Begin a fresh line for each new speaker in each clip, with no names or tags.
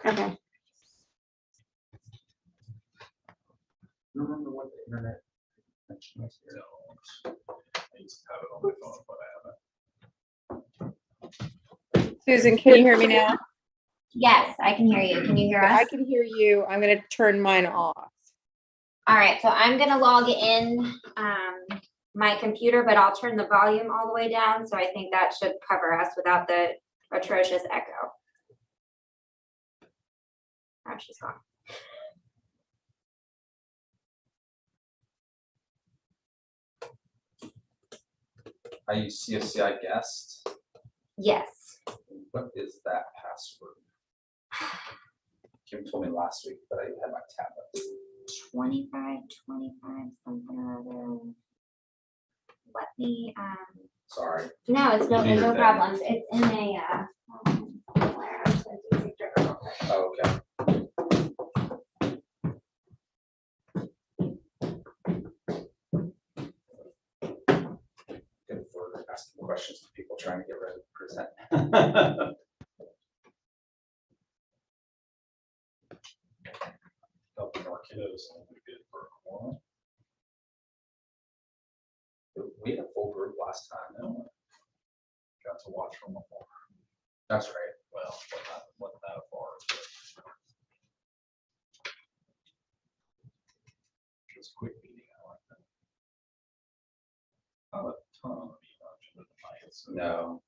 Okay.
Remember what the internet connection was here?
I used to have it on my phone, but I haven't.
Susan, can you hear me now?
Yes, I can hear you. Can you hear us?
I can hear you. I'm going to turn mine off.
All right, so I'm gonna log in my computer, but I'll turn the volume all the way down. So I think that should cover us without the atrocious echo. Oh, she's gone.
I use CFCI guest.
Yes.
What is that password? Kim told me last week, but I had my tablet.
25, something or other. Let me,
Sorry.
no, it's no,
Neither
no
thing.
problems. It's in a, somewhere. I'm just gonna do a picture real quick.
Oh, okay. Good for asking questions to people trying to get ready to present.
Helping our kiddos only good for a quorum.
We had a full group last time.
Got to watch from afar.
That's right.
Well, wasn't that far. It was a quick meeting. I like that. Not a ton of emails.
No.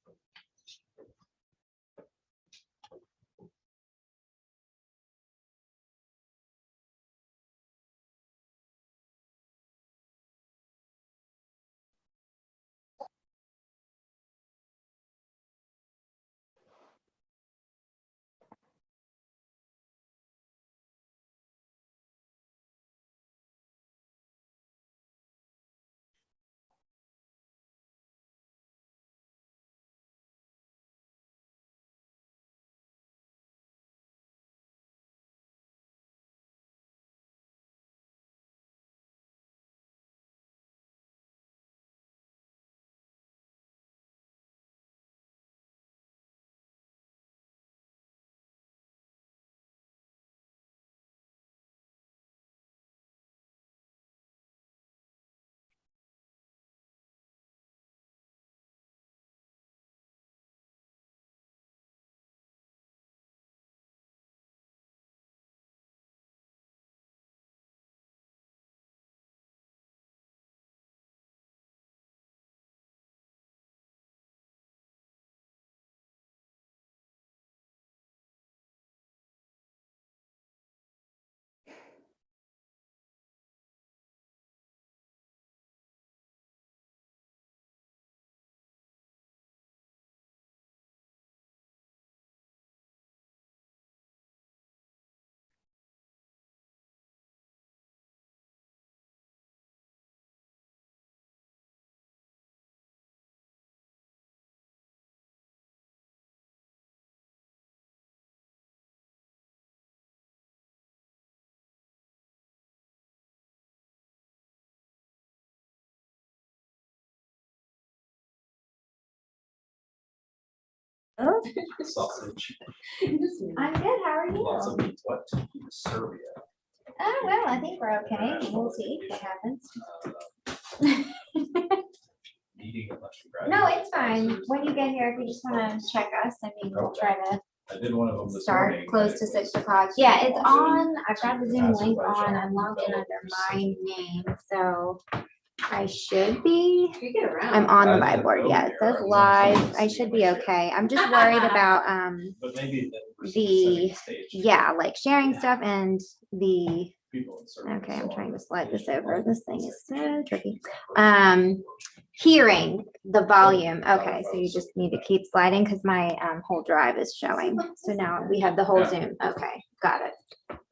Sausage.
I'm good. How are
Lots
you?
of meat. What? Serbia.
Oh, well, I think we're okay. We'll see what happens.
Meeting a bunch of
No, it's fine. When you get here, if you just want to check us, I mean, we'll try to
I did one of them this
start
morning.
close to 6 o'clock. Yeah, it's on. I've got the Zoom link on. I'm logged in under my name, so I should be.
You get around.
I'm on the live board. Yeah, it says live. I should be okay. I'm just worried about
But maybe
yeah, like sharing stuff and the.
People in certain
Okay, I'm trying to
songs,
slide this
they should
over.
like
This thing is so
it.
tricky. Hearing the volume. Okay, so you just need to keep sliding because my whole drive is showing. So now we have the whole
Yeah.
Zoom. Okay, got it.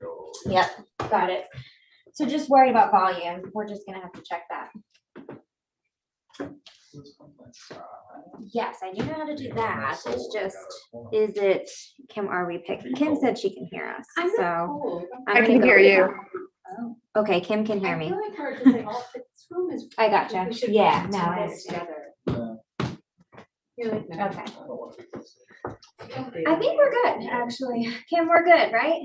Go-
Yep, got it. So just worried about volume. We're just gonna have to check that. Yes, I do know how to do that. It's just, is it, Kim, are we picking? Kim said she can hear us,
I'm
so.
not cold.
I'm
I
gonna
can
go
hear
with
you.
that. Okay, Kim can hear
I
me.
feel like hard to say, oh, this room is.
I gotcha.
we should
Yeah,
put
no, I
this
understand.
together.
Okay.
I don't want to be close.
I think we're good, actually. Kim, we're good, right?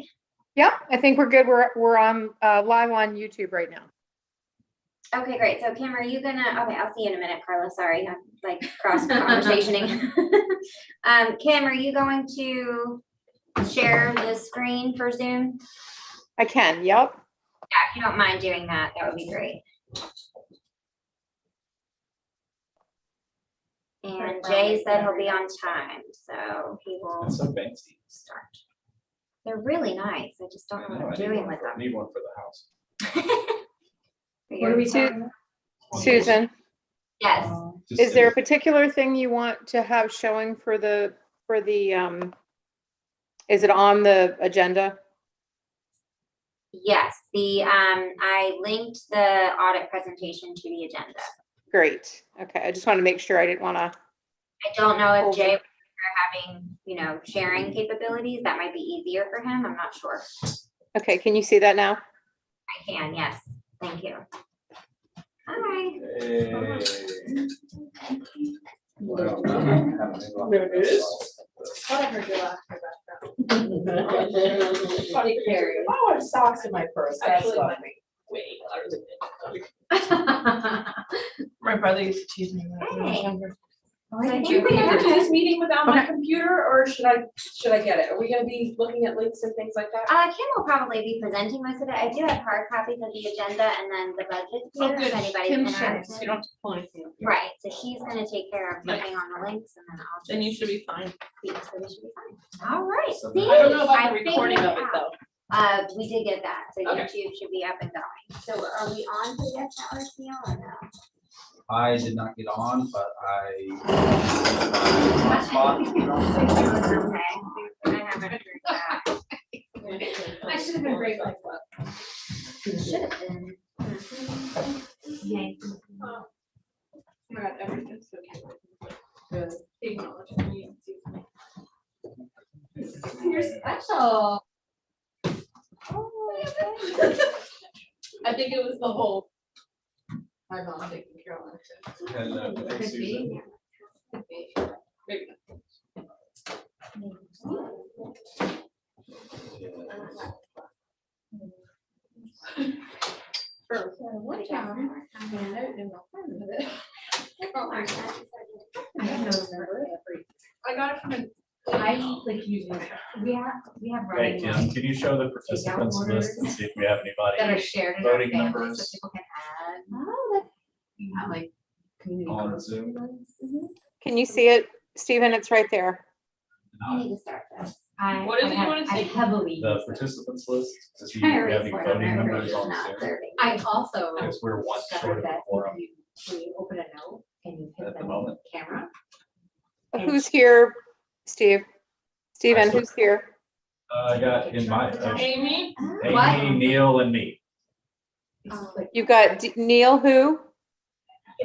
Yep, I think we're good. We're on live on YouTube right now.
Okay, great. So Kim, are you gonna, okay, I'll see you in a minute, Carla. Sorry, I'm like cross conversationing. Kim, are you going to share the screen for Zoom?
I can, yep.
Yeah, if you don't mind doing that, that would be great. And Jay said he'll be on time, so he will
It's so fancy.
start. They're really nice. I just don't know what I'm doing with
I
them.
need one for the house.
What are we
talking Susan,
Yes.
Just
is there a
to-
particular thing you want to have showing for the, is it on the agenda?
Yes, I linked the audit presentation to the agenda.
Great. Okay, I just want to make sure. I didn't want to.
I don't know if
Over.
Jay are having, sharing capabilities. That might be easier for him. I'm not sure.
Okay, can you see that now?
I can, yes. Thank you. Hi.
Hey.
Well,
There it is. I heard you laugh about that. Funny Carrie. I have socks in my purse. That's
Actually,
lovely.
Wait, my brother used to tease me when I was
Hey.
younger.
Well, I
Thank
think
you.
we
Can
have
we do
to-
this meeting without my computer, or should I get it? Are we gonna be looking at links and things like that?
Kim will probably be presenting most of it. I do have hard copies of the agenda and then the budget
Oh,
here,
good.
if anybody's
Kim
interested.
shares, you don't have to pull anything. up here.
Right, so she's gonna take care of
Nice.
putting on the links and then I'll just.
Then you should be fine.
see, so we should be fine. All right.
So
see,
I don't know about
I
the recording
figured
of it
out.
though.
We did get that, so
Okay.
YouTube should be up and going. So are we on to the guest hours deal or no?
I did not get on, but my spot.
Okay, I haven't heard that.
I should have been brave like
Should have been.
Oh my God, everything's so good. Acknowledge me.
You're special. I think it was the whole. My mom taking care of it.
Hello, hey, Susan.
What time?
I got it from a.
I like using it.
We have
Hey,
running
Kim,
ones
can you show the participants list and see if we have
that are
anybody
shared in our
voting
family, so
numbers
people can add.
Oh,
You have like community.
on
groups.
Zoom?
Can you see it, Stephen? It's right there.
I need to start this.
What is it you wanna
I
see?
heavily.
The
use it.
participants list to see if
Trying to
we have
raise
any
more
voting
awareness,
members on
Not
Zoom.
serving.
I also
Because we're one short
discovered
of a
that
quorum
when you open a note and you hit
at the
the
moment.
camera.
Who's here, Steve? Stephen,
saw-
who's here?
I got in my,
Amy?
What?
Amy, Neil, and me.
It's
Oh.
like-
You've got Neil, who?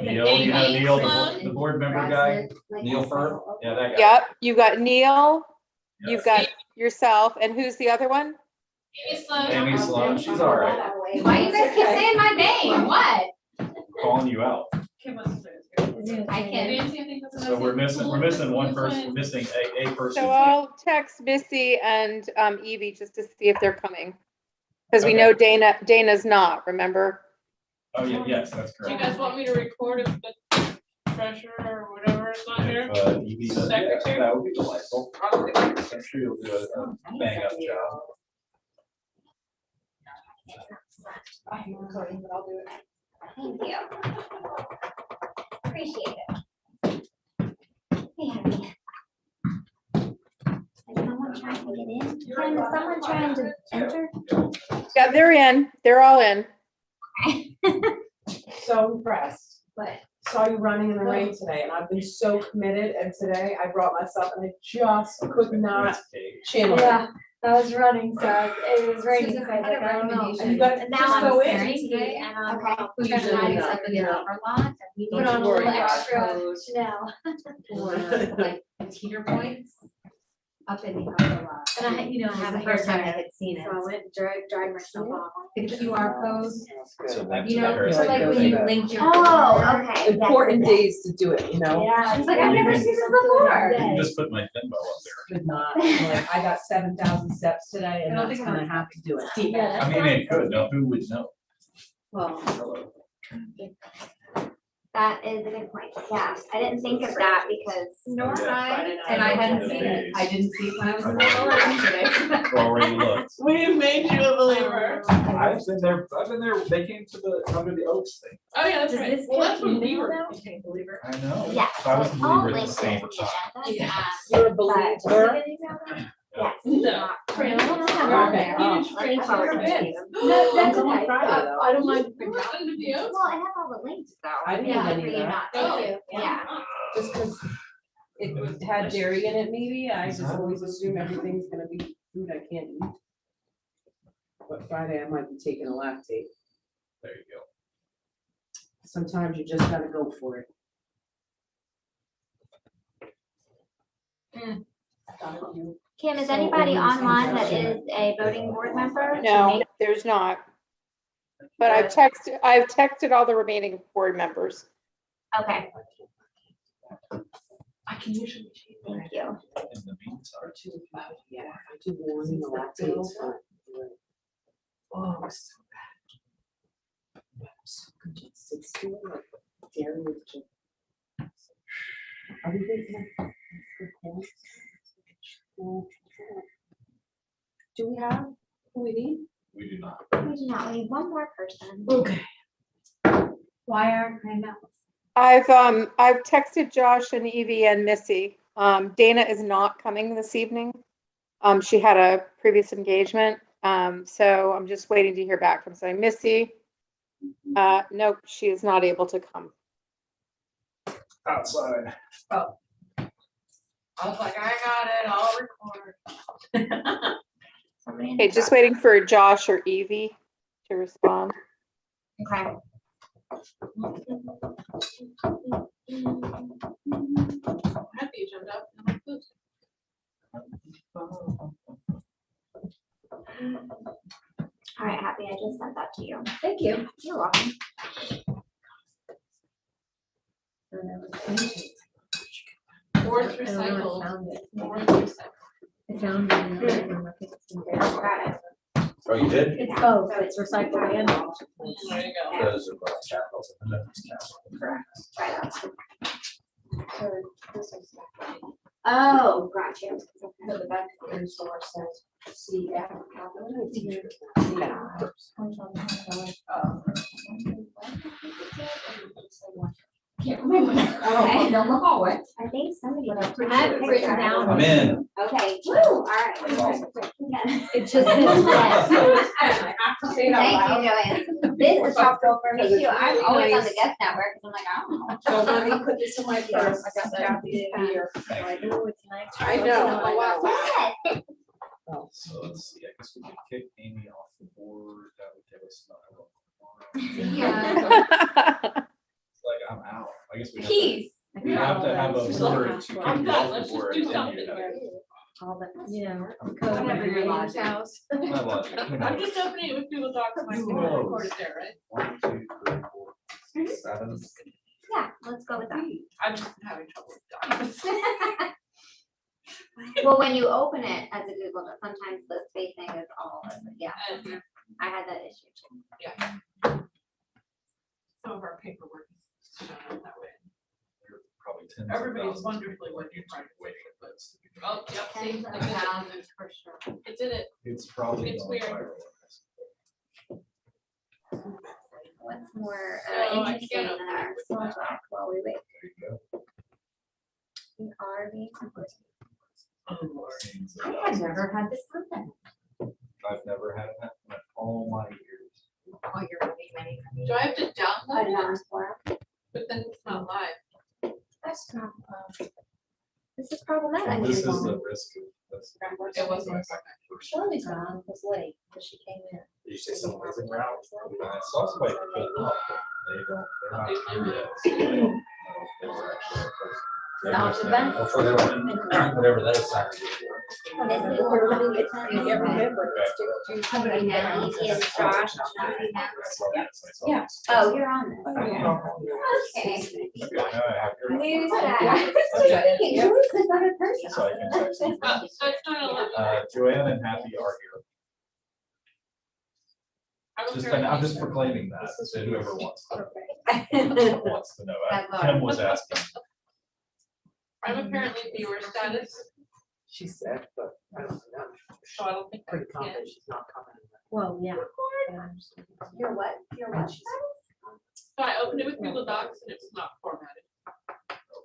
Neil, you know Neil, the board member guy? Neil Fur? Yeah, that guy.
Yep, you've got Neil, you've
Yes.
got yourself, and who's the other one?
Amy Sloan.
Amy Sloan, she's all right.
Why you guys keep saying my name? What?
Calling you out.
Kim was-
I can't.
Nancy, I think was
So we're
another
missing one
Who's
person,
went?
we're missing a person.
So I'll text Missy and Evie just to see if they're coming. Because we
Okay.
know Dana's not, remember?
Oh, yeah, yes, that's
Do you
correct.
guys want me to record if the treasurer or whatever is not here?
If Evie does, yeah,
Secretary?
that would be delightful. I'm sure you'll do a bang up job.
I hate recording, but I'll do it.
Thank you. Appreciate it. Hey, Abby. Is someone trying to get in? Kim, is someone trying to enter?
Yeah, they're in, they're all in.
So impressed.
What?
Saw you running in the rain today, and I've been so committed, and today I brought myself, and I just could not
It's Kate.
channel it.
Yeah, I was running, so it was raining, so I was like, I don't know.
And you gotta
And now
just
I'm
go
staring
in.
today and I'm
Okay.
like,
We usually do that with the overlot, and we
Put
need
on
to
a little
worry about
extra
those
Chanel.
for like teeter points. up in the upper lot.
And I, you know,
It was
I
the
have a
first time I
haircut,
had seen it.
so I went, dried myself off.
The QR code,
So that's
you know,
better.
so like when you linked your.
Oh, okay.
Important days to do it, you know?
Yeah.
She's like, I've never seen this before.
You can just put my Venmo up there.
Could not, like, I got 7,000 steps today and
I don't
that's
think
gonna
I'm-
have to do it.
Yeah,
I mean, it could, no, who would know?
Well,
That is a good point. Yeah, I didn't think of that because.
Nor
Yeah.
I, and I hadn't seen it. I didn't see it when I was in the lower room today.
Already looked.
We made you a believer.
I've been there, they came to the, under the oaks thing.
Oh, yeah, that's
Does
right.
this
Well, that's
get
when we
emailed
were.
out?
became believer.
I know.
Yeah.
So I was
so
a
all
believer at the
linked
same
to the
time.
agenda.
you're a
But-
believer.
Yes.
No.
Fran, I don't have
Well,
on there.
you didn't
Thank
I've already
you.
been.
No, that's
I'm on
okay.
Friday, though.
I don't mind.
Forgotten the deal.
Well, I have all the links though.
I didn't
Yeah,
have any
for
of
you
that.
not to-
Thank you.
Yeah.
Just because it had dairy in it, maybe, I just always assume everything's gonna be food I can't eat. But Friday I might be taking a lactate.
There you go.
Sometimes you just gotta go for it.
Kim, is
So
anybody
over this
online that
injection-
is a voting board member?
No, there's not. But I've texted all the remaining board members.
Okay,
I can usually.
thank you.
In the meantime.
Yeah, I do warning the lactate. is fine. Oh, it's so bad. So good. It's still like dairy with just. Are we thinking of good points? Do we have who we need?
We do not.
We do not, we need one more person.
Okay.
Why aren't I not?
I've texted Josh and Evie and Missy. Dana is not coming this evening. She had a previous engagement. So I'm just waiting to hear back from saying Missy. Nope, she is not able to come.
Outside.
I was like, I got it, I'll record.
Somebody in
Okay,
the
just
crowd.
waiting for Josh or Evie to respond.
Okay.
I had the agenda up and I'm like, "Oops."
All right, Happy, I just sent that to you.
Thank you.
You're welcome.
Boards
I don't know, I
recycled.
found it.
Boards recycled.
I found it. in the market. It's in there.
Got it.
Oh, you did?
It's both, it's recycled and.
There you go.
Those are both capitals. and then it's capital.
Right up. Oh, got you.
So the back of the store says CF.
Can't remember.
Okay.
Down the hallway.
I think somebody.
I have it written down.
I'm in.
Okay, woo, all right. Yeah.
It just says left.
Thank you, Joanne. This is helpful for me too. I'm always on the guest network, 'cause I'm like, I don't know.
So let me put this in my purse. I got Kathy in here.
Oh, it's nice.
I know.
Oh, wow.
Yes.
So let's see, I guess we can kick Amy off the board. That would give us another
Yeah.
It's like, I'm out. I guess we have to,
Peace.
we have to have a word to kick
I'm
you
done.
off
Let's
the
just
board.
do
and
something
you
here.
gotta-
All the, you know,
I'm
code
I'm
of your
logic.
house.
My logic. Who
I'm
knows?
just opening it with Google Docs, and I
Who
can
knows?
record it there, right?
1, 2, 3, 4, 6, 7.
Yeah, let's go with that.
I'm just having trouble with documents.
Well, when you open it as a Google, Doc, sometimes the spacing is all, yeah,
And
I had that issue too.
some of our paperwork is shown up that way.
There are probably tens of
Everybody's
thousands
wonderfully
of
working
people
hard.
waiting for this to be done.
Oh, yep, see,
Tens of
I did it.
thousands for sure.
It's in it.
It's probably
It's
going
weird.
viral.
What's more
No, I
interesting
can't
than
open
our
it with
small
that.
talk while we wait?
There you go.
We are being recorded.
Oh, Lord.
Tens of
I had
thousands.
never had this happen.
I've never had that in all my years.
Oh, you're really many.
Do I have to
I
download
know,
it?
it's for-
But then it's not live.
That's not, this is problematic.
This is the risk of this.
It wasn't.
Shirley's mom was late, but she came in.
Did you say something was in route? I saw somebody put it up, but they don't, they're not through yet. So I don't know if they were actually.
Not the best.
Or for their, whatever that is.
And is Josh?
Yeah.
Oh, you're on this. Okay. Who's that? Who's the other person?
So I can text you.
So it's 9/11.
Joanne and Happy are here.
I'm
Just,
apparently-
I'm just proclaiming that to whoever wants to know.
That's
Kim was asking.
I'm apparently viewer status,
She's sick, but I don't know.
so I don't think I
Pretty
can.
confident she's not coming.
Well, yeah.
You're what? You're what?
So I opened it with Google Docs and it's not formatted.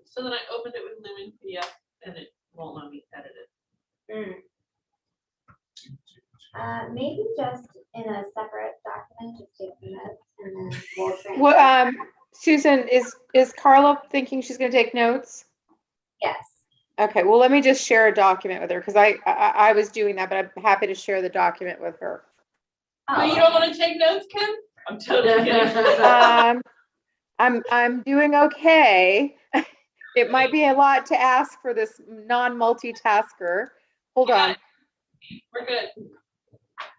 So then I opened it with Lumen PDF and it won't let me edit it.
Maybe just in a separate document, just take the notes and then we'll transfer.
Well, Susan, is Carla thinking she's gonna take notes?
Yes.
Okay, well, let me just share a document with her, because I was doing that, but I'm happy to share the document with her.
So you don't want to take notes, Kim? I'm totally kidding.
I'm doing okay. It might be a lot to ask for this non-multitasker. Hold on.
We're good.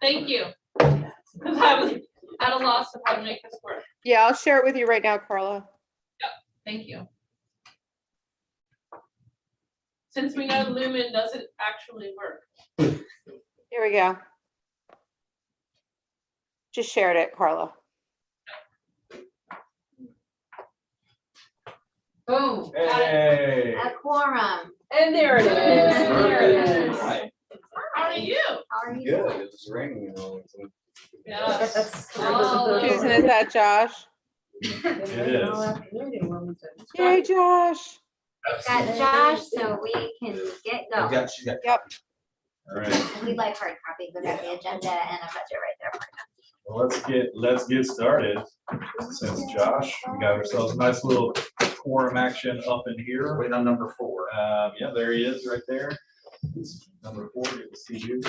Thank you. Because I was at a loss of how to make this work.
Yeah, I'll share it with you right now, Carla.
Thank you. Since we know Lumen doesn't actually work.
Here we go. Just shared it, Carla.
Boom.
Hey.
A quorum.
And there it is.
There it
is.
Hi.
How are you?
How are you?
Good, it was raining and all.
Yes.
Oh.
Susan, is that Josh?
It is.
Yay, Josh.
Got Josh, so we can get
I
going.
got, she got.
Yep.
All right.
We'd like hard copies. We got the agenda and a budget right there.
Well, let's get started. Since Josh, we got ourselves a nice little quorum action up in here.
Wait on number 4.
Yeah, there he is right there. Number 4, good to see you.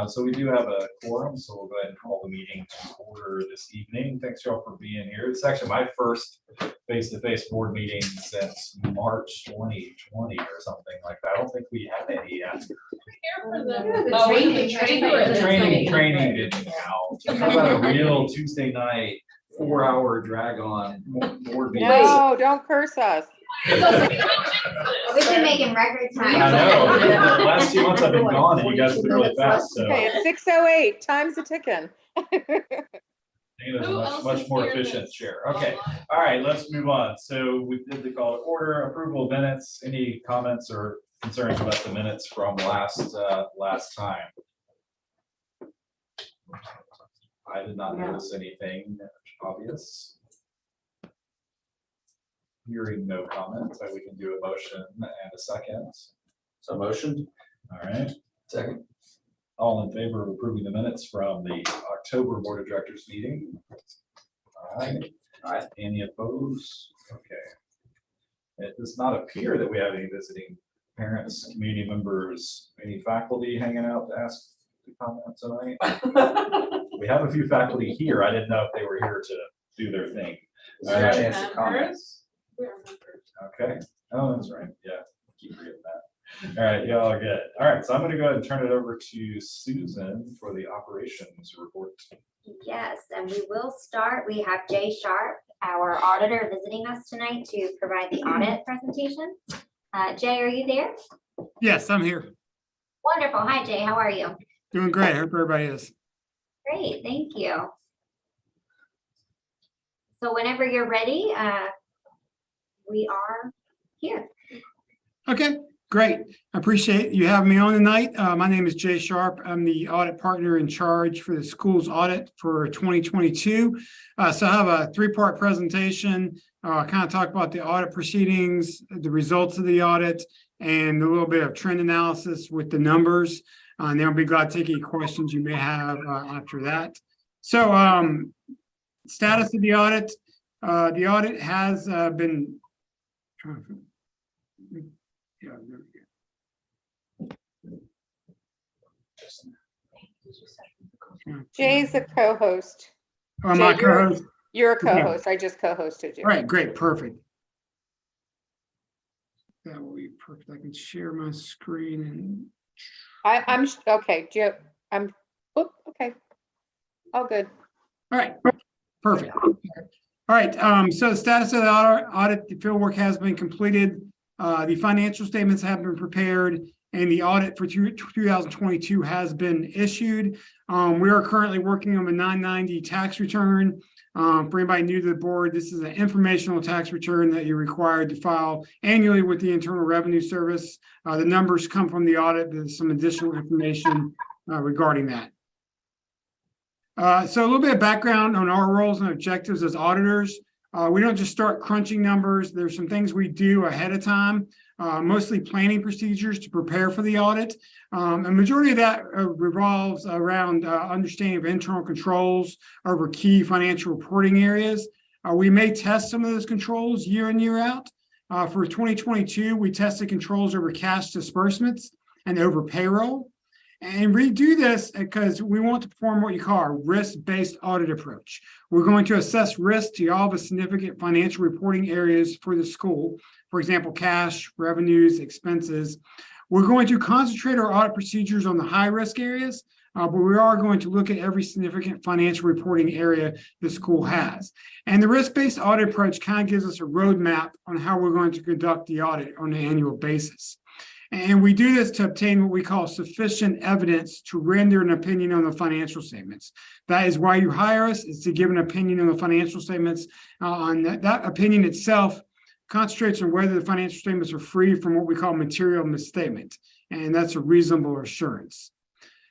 So we do have a quorum, so we'll go ahead and call the meeting to order this evening. Thanks y'all for being here. It's actually my first face-to-face board meeting since March 2020 or something like that. I don't think we had any yet.
Here for the.
The
Oh,
training,
the
Training didn't count. How about a real Tuesday night, 4-hour drag on board meeting?
No, don't curse us.
We've been making record time.
I know. The last 2 months I've been gone and you guys have been really fast, so.
Okay, it's 6:08. Time's a ticking.
Dana's a much more efficient chair. Okay, all right, let's move on. So we did the call to order, approval of minutes. Any comments or concerns about the minutes from last time? I did not notice anything obvious. Hearing no comments, we can do a motion and a second.
So motion.
All right,
Second.
all in favor of approving the minutes from the October Board of Directors meeting? All right, any opposed? Okay. It does not appear that we have any visiting parents, community members, any faculty hanging out to ask to comment tonight. We have a few faculty here. I didn't know if they were here to do their thing.
Is there a chance to comment?
Members? We're members.
Okay, oh, that's right, yeah, keep forgetting that. All right, y'all are good. All right, so I'm gonna go ahead and turn it over to Susan for the operations report.
Yes, and we will start. We have Jay Sharp, our auditor, visiting us tonight to provide the audit presentation. Jay, are you there?
Yes, I'm here.
Wonderful. Hi, Jay. How are you?
Doing great. Hope everybody is.
Great, thank you. So whenever you're ready, we are here.
Okay, great. I appreciate you having me on tonight. My name is Jay Sharp. I'm the audit partner in charge for the school's audit for 2022. So I have a 3-part presentation, kind of talk about the audit proceedings, the results of the audit, and a little bit of trend analysis with the numbers. And then I'll be glad to take any questions you may have after that. So status of the audit. The audit has been. Yeah, there we go.
Jay's the co-host.
Oh, my
Jay, you're-
co-host.
You're a
Okay.
co-host. I just co-hosted you.
All right, great, perfect. That will be perfect. I can share my screen and
I'm, okay, okay. All good.
All right, perfect. All right, so the status of the audit, the field work has been completed. The financial statements have been prepared and the audit for 2022 has been issued. We are currently working on a 990 tax return. For anybody new to the board, this is an informational tax return that you're required to file annually with the Internal Revenue Service. The numbers come from the audit. There's some additional information regarding that. So a little bit of background on our roles and objectives as auditors. We don't just start crunching numbers. There's some things we do ahead of time, mostly planning procedures to prepare for the audit. A majority of that revolves around understanding of internal controls over key financial reporting areas. We may test some of those controls year in, year out. For 2022, we tested controls over cash disbursements and over payroll. And we do this because we want to perform what you call a risk-based audit approach. We're going to assess risk to all the significant financial reporting areas for the school. For example, cash, revenues, expenses. We're going to concentrate our audit procedures on the high-risk areas, but we are going to look at every significant financial reporting area the school has. And the risk-based audit approach kind of gives us a roadmap on how we're going to conduct the audit on an annual basis. And we do this to obtain what we call sufficient evidence to render an opinion on the financial statements. That is why you hire us, is to give an opinion on the financial statements. On that opinion itself concentrates on whether the financial statements are free from what we call material misstatement. And that's a reasonable assurance.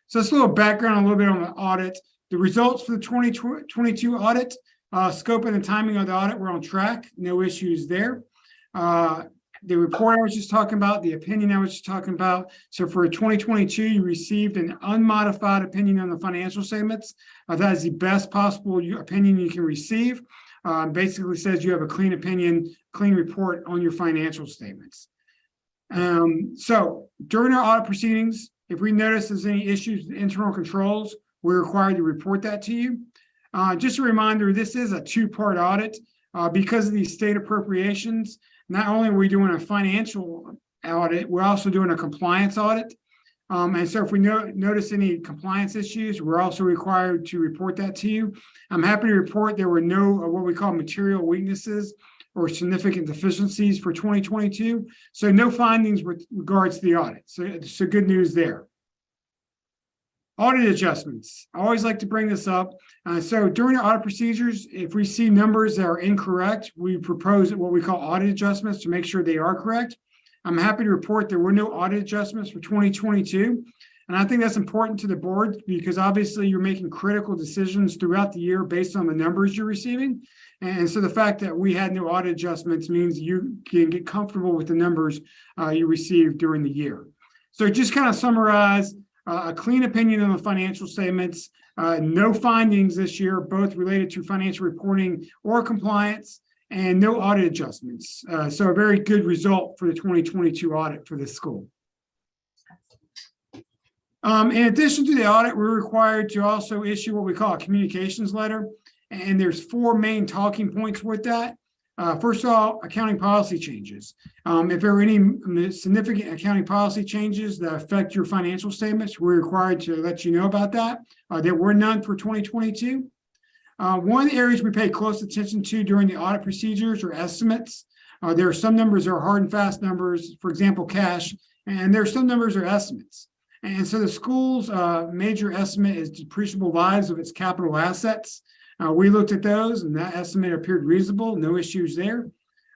So it's a little background, a little bit on the audit. The results for the 2022 audit, scope and the timing of the audit were on track. No issues there. The report I was just talking about, the opinion I was just talking about. So for 2022, you received an unmodified opinion on the financial statements. That is the best possible opinion you can receive. Basically says you have a clean opinion, clean report on your financial statements. So during our audit proceedings, if we notice there's any issues with internal controls, we're required to report that to you. Just a reminder, this is a two-part audit because of these state appropriations. Not only are we doing a financial audit, we're also doing a compliance audit. And so if we notice any compliance issues, we're also required to report that to you. I'm happy to report there were no what we call material weaknesses or significant deficiencies for 2022. So no findings with regards to the audit. So good news there. Audit adjustments. I always like to bring this up. So during our audit procedures, if we see numbers that are incorrect, we propose what we call audit adjustments to make sure they are correct. I'm happy to report there were no audit adjustments for 2022. And I think that's important to the board because obviously you're making critical decisions throughout the year based on the numbers you're receiving. And so the fact that we had no audit adjustments means you can get comfortable with the numbers you received during the year. So just kind of summarize, a clean opinion on the financial statements, no findings this year, both related to financial reporting or compliance, and no audit adjustments. So a very good result for the 2022 audit for this school. In addition to the audit, we're required to also issue what we call a communications letter. And there's four main talking points with that. First of all, accounting policy changes. If there are any significant accounting policy changes that affect your financial statements, we're required to let you know about that. There were none for 2022. One of the areas we pay close attention to during the audit procedures are estimates. There are some numbers that are hard and fast numbers, for example, cash, and there are some numbers that are estimates. And so the school's major estimate is depreciable lives of its capital assets. We looked at those and that estimate appeared reasonable, no issues there.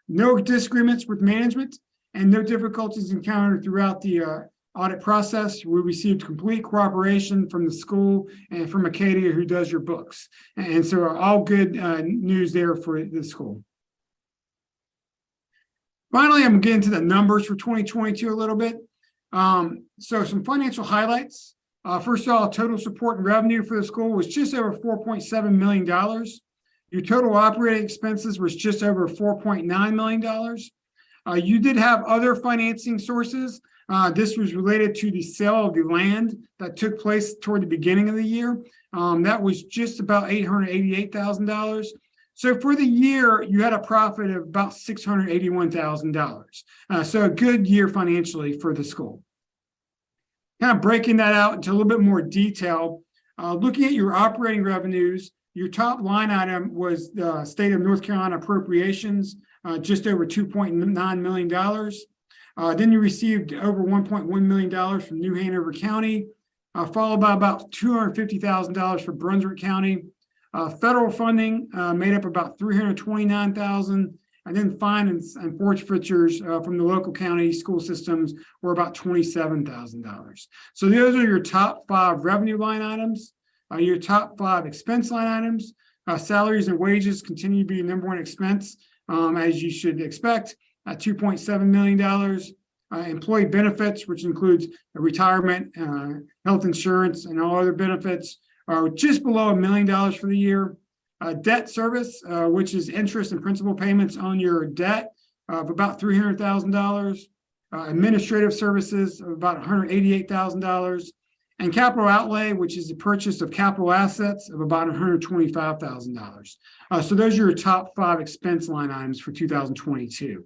No disagreements with management and no difficulties encountered throughout the audit process. We received complete cooperation from the school and from Acadia, who does your books. And so all good news there for the school. Finally, I'm getting to the numbers for 2022 a little bit. So some financial highlights. First of all, total support and revenue for the school was just over $4.7 million. Your total operating expenses was just over $4.9 million. You did have other financing sources. This was related to the sale of the land that took place toward the beginning of the year. That was just about $888,000. So for the year, you had a profit of about $681,000. So a good year financially for the school. Kind of breaking that out into a little bit more detail, looking at your operating revenues, your top line item was the state of North Carolina appropriations, just over $2.9 million. Then you received over $1.1 million from New Hanover County, followed by about $250,000 for Brunswick County. Federal funding made up about $329,000, and then fines and forfeitures from the local county school systems were about $27,000. So those are your top 5 revenue line items. Your top 5 expense line items. Salaries and wages continue to be the #1 expense, as you should expect, at $2.7 million. Employee benefits, which includes retirement, health insurance, and all other benefits, are just below $1 million for the year. Debt service, which is interest and principal payments on your debt, of about $300,000. Administrative services of about $188,000. And capital outlay, which is the purchase of capital assets, of about $125,000. So those are your top 5 expense line items for 2022.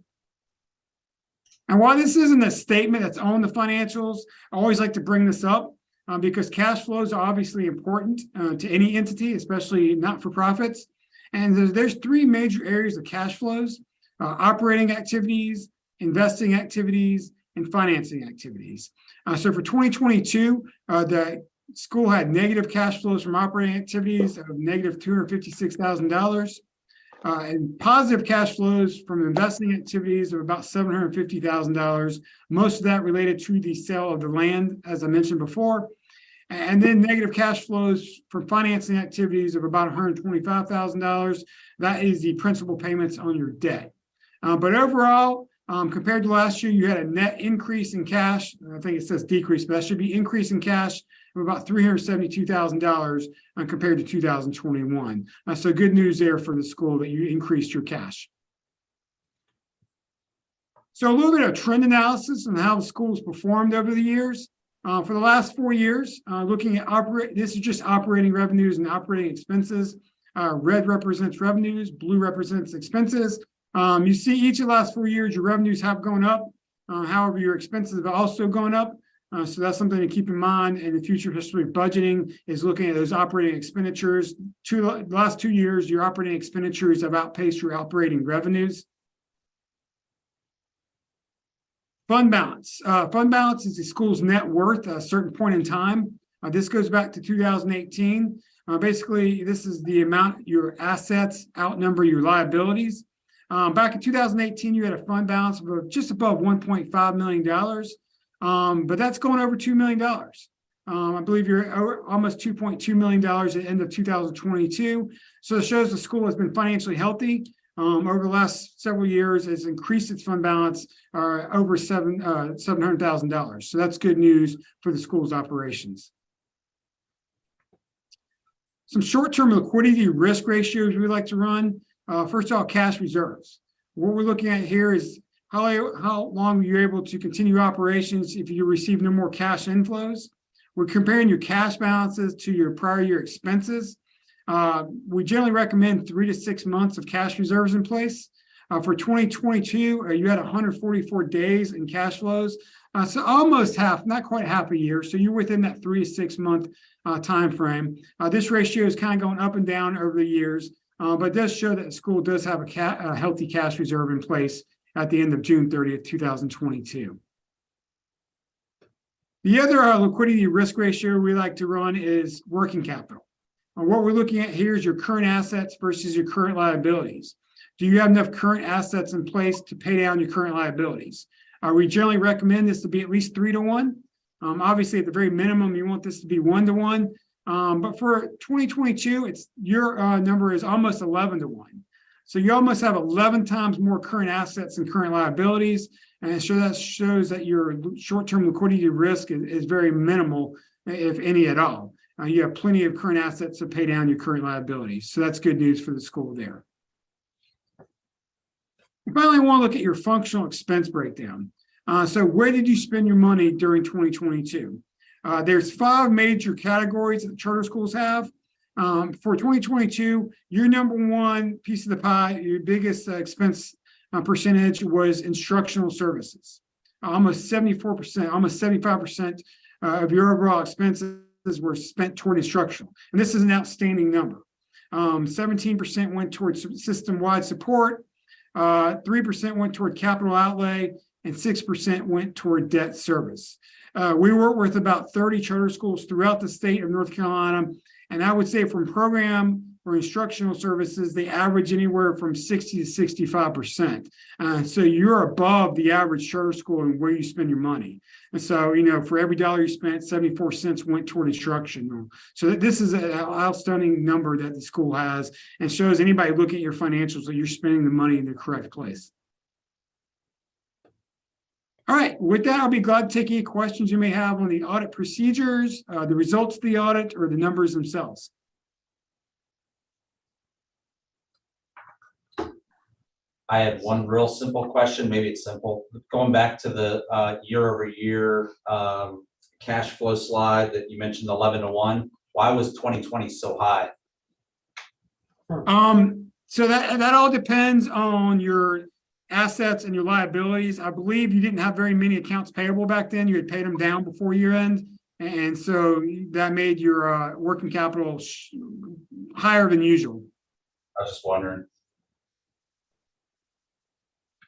And while this isn't a statement that's on the financials, I always like to bring this up because cash flows are obviously important to any entity, especially not-for-profits. And there's 3 major areas of cash flows: operating activities, investing activities, and financing activities. So for 2022, the school had negative cash flows from operating activities of negative $256,000. And positive cash flows from investing activities of about $750,000. Most of that related to the sale of the land, as I mentioned before. And then negative cash flows from financing activities of about $125,000. That is the principal payments on your debt. But overall, compared to last year, you had a net increase in cash. I think it says decrease, but that should be increase in cash of about $372,000 compared to 2021. So good news there for the school that you increased your cash. So a little bit of trend analysis on how the school's performed over the years. For the last 4 years, looking at this is just operating revenues and operating expenses. Red represents revenues, blue represents expenses. You see each of the last 4 years, your revenues have gone up. However, your expenses have also gone up. So that's something to keep in mind. And the future history of budgeting is looking at those operating expenditures. The last 2 years, your operating expenditures have outpaced your operating revenues. Fund balance. Fund balance is the school's net worth at a certain point in time. This goes back to 2018. Basically, this is the amount your assets outnumber your liabilities. Back in 2018, you had a fund balance of just above $1.5 million, but that's going over $2 million. I believe you're almost $2.2 million at the end of 2022. So it shows the school has been financially healthy. Over the last several years, has increased its fund balance over $700,000. So that's good news for the school's operations. Some short-term liquidity risk ratios we like to run. First of all, cash reserves. What we're looking at here is how long you're able to continue operations if you receive no more cash inflows. We're comparing your cash balances to your prior year expenses. We generally recommend 3 to 6 months of cash reserves in place. For 2022, you had 144 days in cash flows. So almost half, not quite half a year. So you're within that 3 to 6 month time frame. This ratio is kind of going up and down over the years, but it does show that the school does have a healthy cash reserve in place at the end of June 30th, 2022. The other liquidity risk ratio we like to run is working capital. What we're looking at here is your current assets versus your current liabilities. Do you have enough current assets in place to pay down your current liabilities? We generally recommend this to be at least 3 to 1. Obviously, at the very minimum, you want this to be 1 to 1. But for 2022, your number is almost 11 to 1. So you almost have 11 times more current assets and current liabilities. And so that shows that your short-term liquidity risk is very minimal, if any at all. You have plenty of current assets to pay down your current liabilities. So that's good news for the school there. And finally, I want to look at your functional expense breakdown. So where did you spend your money during 2022? There's 5 major categories that charter schools have. For 2022, your #1 piece of the pie, your biggest expense percentage was instructional services. Almost 74%, almost 75% of your overall expenses were spent toward instructional. And this is an outstanding number. 17% went towards system-wide support, 3% went toward capital outlay, and 6% went toward debt service. We work with about 30 charter schools throughout the state of North Carolina, and I would say from program or instructional services, they average anywhere from 60 to 65%. So you're above the average charter school and where you spend your money. And so, for every dollar you spent, 74 cents went toward instruction. So this is an outstanding number that the school has, and shows anybody looking at your financials that you're spending the money in the correct place. All right, with that, I'll be glad to take any questions you may have on the audit procedures, the results of the audit, or the numbers themselves.
I had one real simple question, maybe it's simple. Going back to the year-over-year cash flow slide that you mentioned 11-to-1, why was 2020 so high?
So that all depends on your assets and your liabilities. I believe you didn't have very many accounts payable back then. You had paid them down before year end. And so that made your working capital higher than usual.
I was just wondering.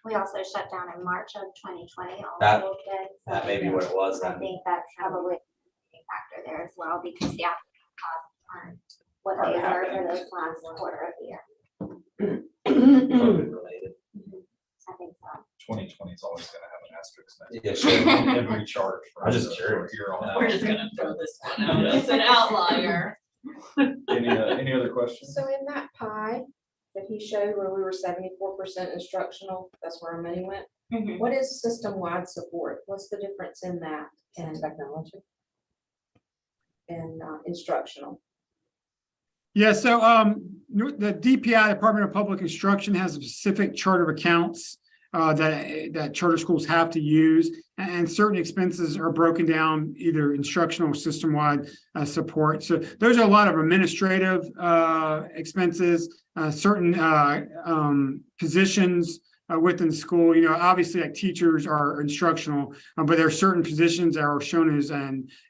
We also shut down in March of 2020.
That-
Also did, so
That may be what it was
I
then.
think that's probably a factor there as well, because the actual costs aren't what they were for those last quarter of the year.
COVID related.
I think so.
2020 is always going to have an asterisk next
Yeah,
to
sure.
every charge.
I'm just curious.
Here on
We're just gonna throw this one out. It's an outlier.
Any other questions?
So in that pie that he showed where we were 74% instructional, that's where our money went.
Mhm.
What is system-wide support? What's the difference in that and technology? And instructional?
Yeah, so the DPI, Department of Public Instruction, has a specific chart of accounts that charter schools have to use, and certain expenses are broken down either instructional or system-wide support. So those are a lot of administrative expenses, certain positions within the school. Obviously, like teachers are instructional, but there are certain positions that are shown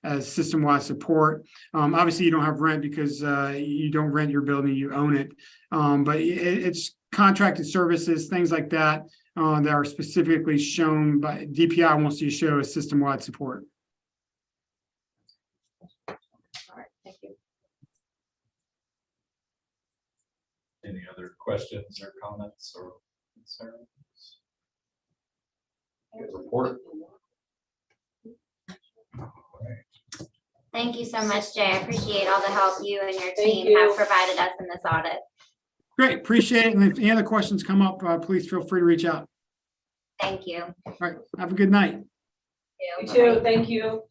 as system-wide support. Obviously, you don't have rent because you don't rent your building, you own it. But it's contracted services, things like that, that are specifically shown by DPI wants you to show as system-wide support.
All right, thank you.
Any other questions or comments or concerns?
Good report.
All right.
Thank you so much, Jay. I appreciate all the help you and your
Thank
team have
you.
provided us in this audit.
Great, appreciate it. And if any other questions come up, please feel free to reach out.
Thank you.
All right, have a good night.
You too, thank you.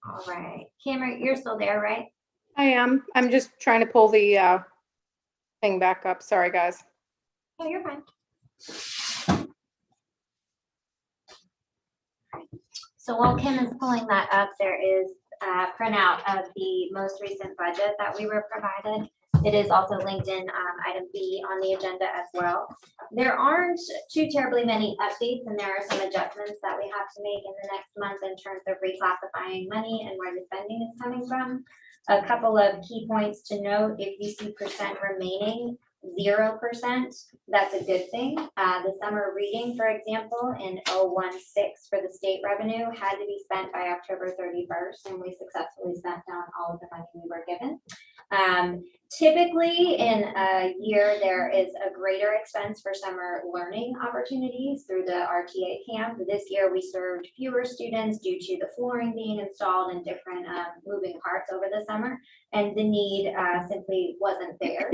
All right. Cameron, you're still there, right?
I am. I'm just trying to pull the thing back up. Sorry, guys.
Oh, you're fine. So while Kim is pulling that up, there is a printout of the most recent budget that we were provided. It is also linked in item B on the agenda as well. There aren't too terribly many updates, and there are some adjustments that we have to make in the next month in terms of reclassifying money and where the spending is coming from. A couple of key points to note: if you see percent remaining, 0%, that's a good thing. The summer reading, for example, in 016 for the state revenue had to be spent by October 31st, and we successfully spent down all of the money we were given. Typically in a year, there is a greater expense for summer learning opportunities through the RTA camp. This year, we served fewer students due to the flooring being installed and different moving parts over the summer, and the need simply wasn't there.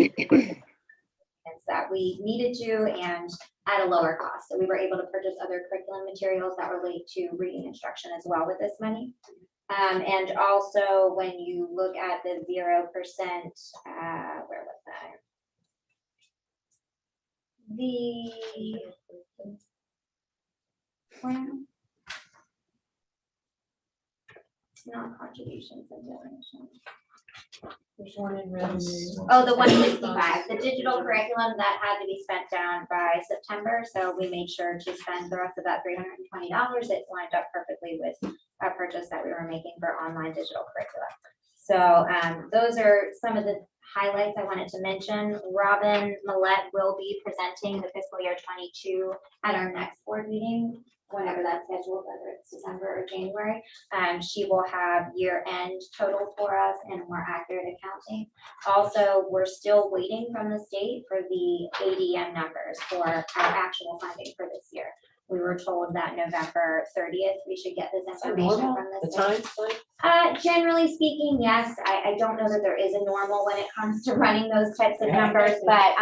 That we needed to, and at a lower cost. So we were able to purchase other curriculum materials that relate to reading instruction as well with this money. And also when you look at the 0%, where was that? Not contributions and donations.
There's one in revenue.
Oh, the 165, the digital curriculum that had to be spent down by September, so we made sure to spend the rest of that $320. It lined up perfectly with a purchase that we were making for online digital curriculum. So those are some of the highlights I wanted to mention. Robin Millette will be presenting the fiscal year 22 at our next board meeting, whenever that's scheduled, whether it's December or January. She will have year-end total for us and more accurate accounting. Also, we're still waiting from the state for the ADM numbers for our actual funding for this year. We were told that November 30th, we should get this information from the state. Generally speaking, yes. I don't know that there is a normal when it comes to running those types of numbers, but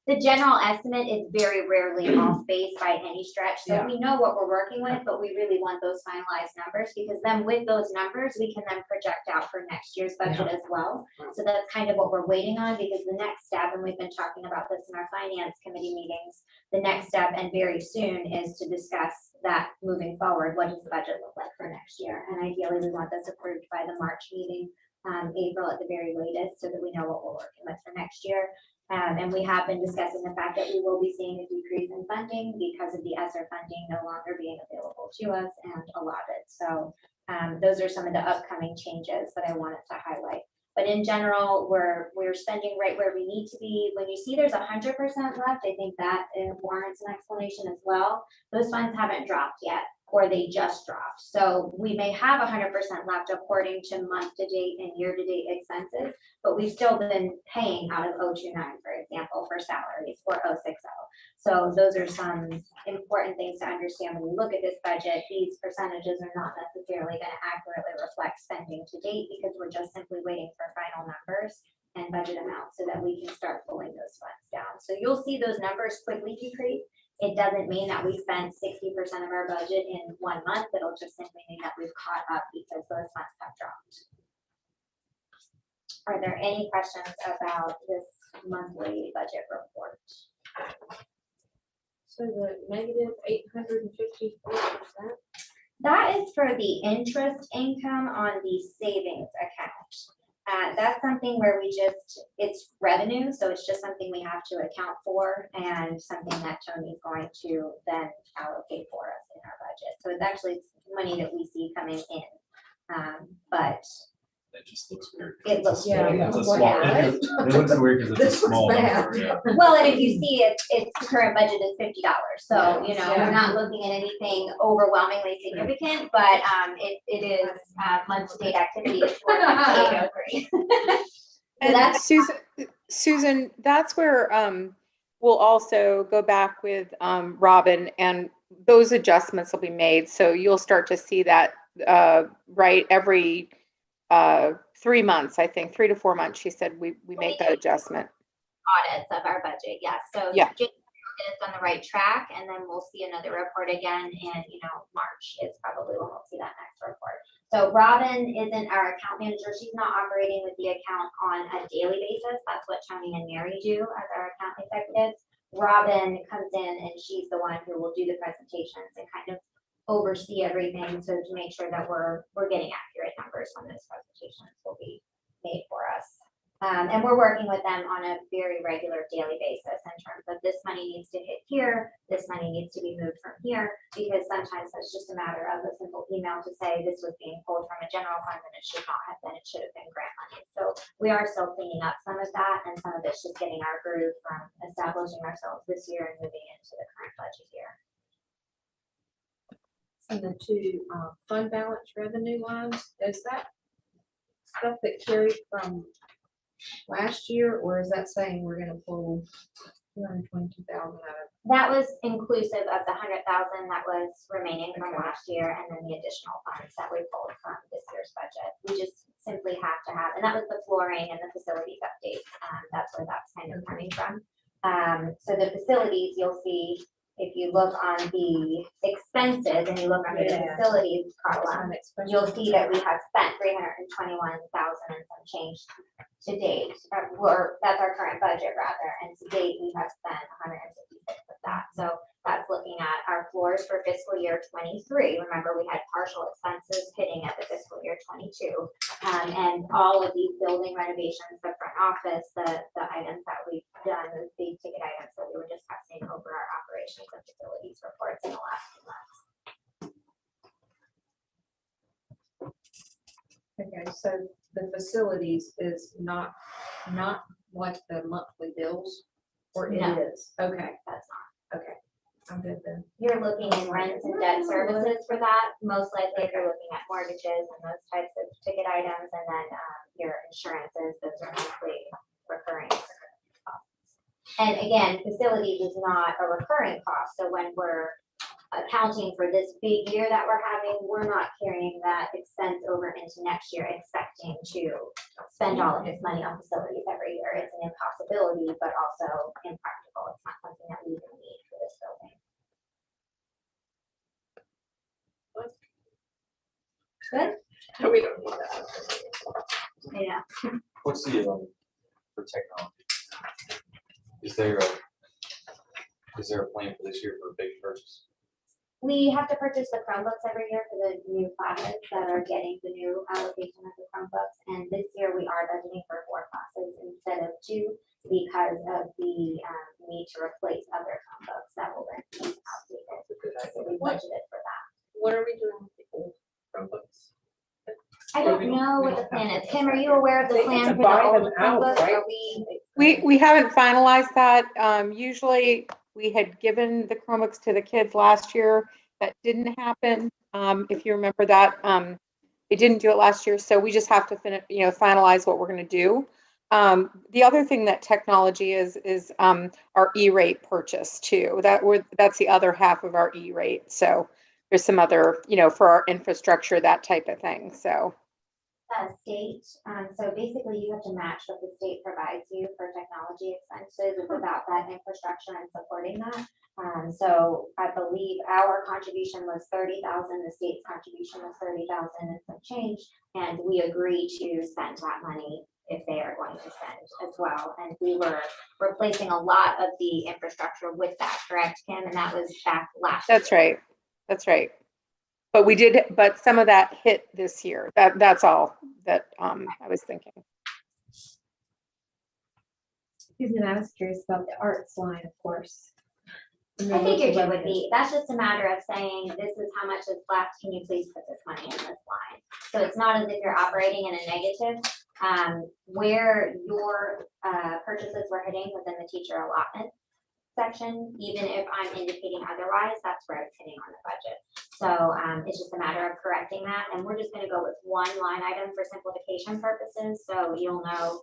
the general estimate is very rarely off base by any stretch. So we know what we're working with, but we really want those finalized numbers, because then with those numbers, we can then project out for next year's budget as well. So that's kind of what we're waiting on, because the next step, and we've been talking about this in our finance committee meetings, the next step and very soon is to discuss that moving forward. What does the budget look like for next year? And ideally, we want this approved by the March meeting, April at the very latest, so that we know what we're working with for next year. And we have been discussing the fact that we will be seeing a decrease in funding because of the ESSER funding no longer being available to us and allotted. So those are some of the upcoming changes that I wanted to highlight. But in general, we're spending right where we need to be. When you see there's 100% left, I think that warrants an explanation as well. Those funds haven't dropped yet, or they just dropped. So we may have 100% left according to month to date and year to date expenses, but we've still been paying out of 029, for example, for salaries, or 060. So those are some important things to understand when you look at this budget. These percentages are not necessarily going to accurately reflect spending to date, because we're just simply waiting for final numbers and budget amounts so that we can start pulling those funds down. So you'll see those numbers quickly decrease. It doesn't mean that we spent 60% of our budget in 1 month. It'll just simply mean that we've caught up because those funds have dropped. Are there any questions about this monthly budget report?
So the negative 854%.
That is for the interest income on the savings account. That's something where it's revenue, so it's just something we have to account for, and something that Tony's going to then allocate for us in our budget. So it's actually money that we see coming in, but
It just looks weird.
it looks
Yeah.
weird.
It's a small, it looks weird because it's a small number, yeah.
Well, and if you see its current budget is $50, so you know we're not looking at anything overwhelmingly significant, but it is month to date activity is 4803.
And
that's
Susan, that's where we'll also go back with Robin, and those adjustments will be made. So you'll start to see that right every 3 months, I think, 3 to 4 months. She said we make that adjustment.
Audits of our budget, yes. So
Yeah.
just get us on the right track, and then we'll see another report again in March is probably when we'll see that next report. So Robin isn't our account manager. She's not operating with the account on a daily basis. That's what Tony and Mary do as our account executives. Robin comes in and she's the one who will do the presentations and kind of oversee everything, so to make sure that we're getting accurate numbers when those presentations will be made for us. And we're working with them on a very regular daily basis in terms of this money needs to hit here, this money needs to be moved from here, because sometimes it's just a matter of a simple email to say this was being pulled from a general fund and it should not have been, it should have been grant money. So we are still cleaning up some of that, and some of it's just getting our groove from establishing ourselves this year and moving into the current budget year.
And the two fund balance revenue lines, is that stuff that carried from last year, or is that saying we're gonna pull 222,000 out of?
That was inclusive of the 100,000 that was remaining from last year, and then the additional funds that we pulled from this year's budget. We just simply have to have, and that was the flooring and the facilities update. That's where that's kind of coming from. So the facilities, you'll see, if you look on the expenses and you look under the facilities column, you'll see that we have spent 321,000 and some change to date. That's our current budget rather, and to date we have spent 156 of that. So that's looking at our floors for fiscal year 23. Remember, we had partial expenses hitting at the fiscal year 22. And all of these building renovations, the front office, the items that we've done, the big ticket items that we were discussing over our operations and facilities reports in the last few months.
Okay, so the facilities is not like the monthly bills, or it
No.
is? Okay,
That's not.
okay, I'm good then.
You're looking in rents and debt services for that, most likely if you're looking at mortgages and those types of ticket items, and then your insurances, those are monthly recurring costs. And again, facilities is not a recurring cost, so when we're accounting for this big year that we're having, we're not carrying that expense over into next year, expecting to spend all of this money on facilities every year. It's an impossibility, but also impractical. It's not something that we even need for this building. Good?
No, we don't need that.
Yeah.
What's the, for technology? Is there a plan for this year for a big purchase?
We have to purchase the Chromebooks every year for the new classes that are getting the new allocation of the Chromebooks. And this year we are budgeting for 4 classes instead of 2 because of the need to replace other Chromebooks that will then be outdated. So we budgeted for that.
What are we doing with the old Chromebooks?
I don't know what the plan is. Kim, are you aware of the
They
plan
can
for the
buy
old
them out,
Chromebooks?
right?
Are we?
We haven't finalized that. Usually we had given the Chromebooks to the kids last year. That didn't happen. If you remember that, it didn't do it last year. So we just have to finalize what we're going to do. The other thing that technology is our E-rate purchase too. That's the other half of our E-rate. So there's some other, for our infrastructure, that type of thing. So.
State. So basically you have to match what the state provides you for technology expenses. It's about that infrastructure and supporting that. So I believe our contribution was 30,000, the state's contribution was 30,000 and some change. And we agreed to spend that money if they are going to spend as well. And we were replacing a lot of the infrastructure with that, correct, Kim? And that was back last year.
That's right. That's right. But some of that hit this year. That's all that I was thinking.
Excuse me, I was curious about the arts line, of course.
I figured you would be. That's just a matter of saying, this is how much is left. Can you please put this money in this line? So it's not as if you're operating in a negative. Where your purchases were hitting within the teacher allotment section, even if I'm indicating otherwise, that's where it's hitting on the budget. So it's just a matter of correcting that. And we're just going to go with one line item for simplification purposes. So you'll know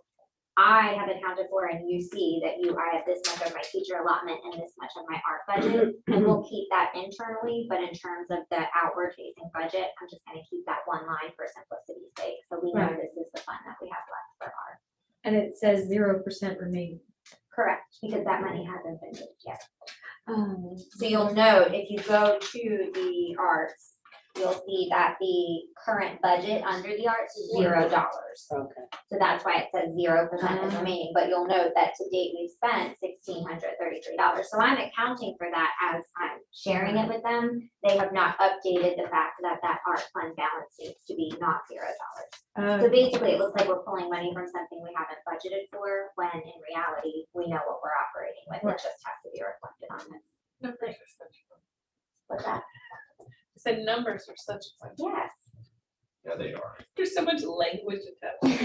I have accounted for and you see that I have this much of my teacher allotment and this much of my art budget. And we'll keep that internally, but in terms of the outward facing budget, I'm just going to keep that one line for simplicity's sake. So we know this is the fund that we have left for art.
And it says 0% remaining.
Correct, because that money hasn't been moved yet. So you'll note if you go to the arts, you'll see that the current budget under the arts is $0.
Okay.
So that's why it says 0% is remaining, but you'll note that to date we've spent $1,633. So I'm accounting for that as I'm sharing it with them. They have not updated the fact that that art fund balance needs to be not $0. So basically it looks like we're pulling money from something we haven't budgeted for, when in reality, we know what we're operating with. It just has to be reflected on this.
Numbers are such fun.
What's that?
I said numbers are such fun.
Yes.
Yeah, they are.
There's so much language attached.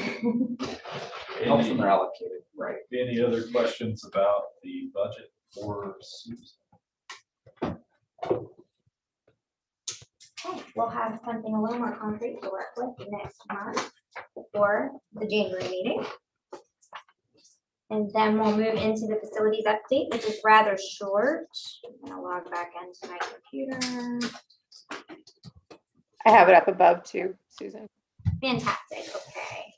It helps when they're allocated.
Right. Any other questions about the budget for Susan?
Okay, we'll have something a little more concrete to work with next month before the January meeting. And then we'll move into the facilities update, which is rather short. I'm gonna log back into my computer.
I have it up above too, Susan.
Fantastic, okay.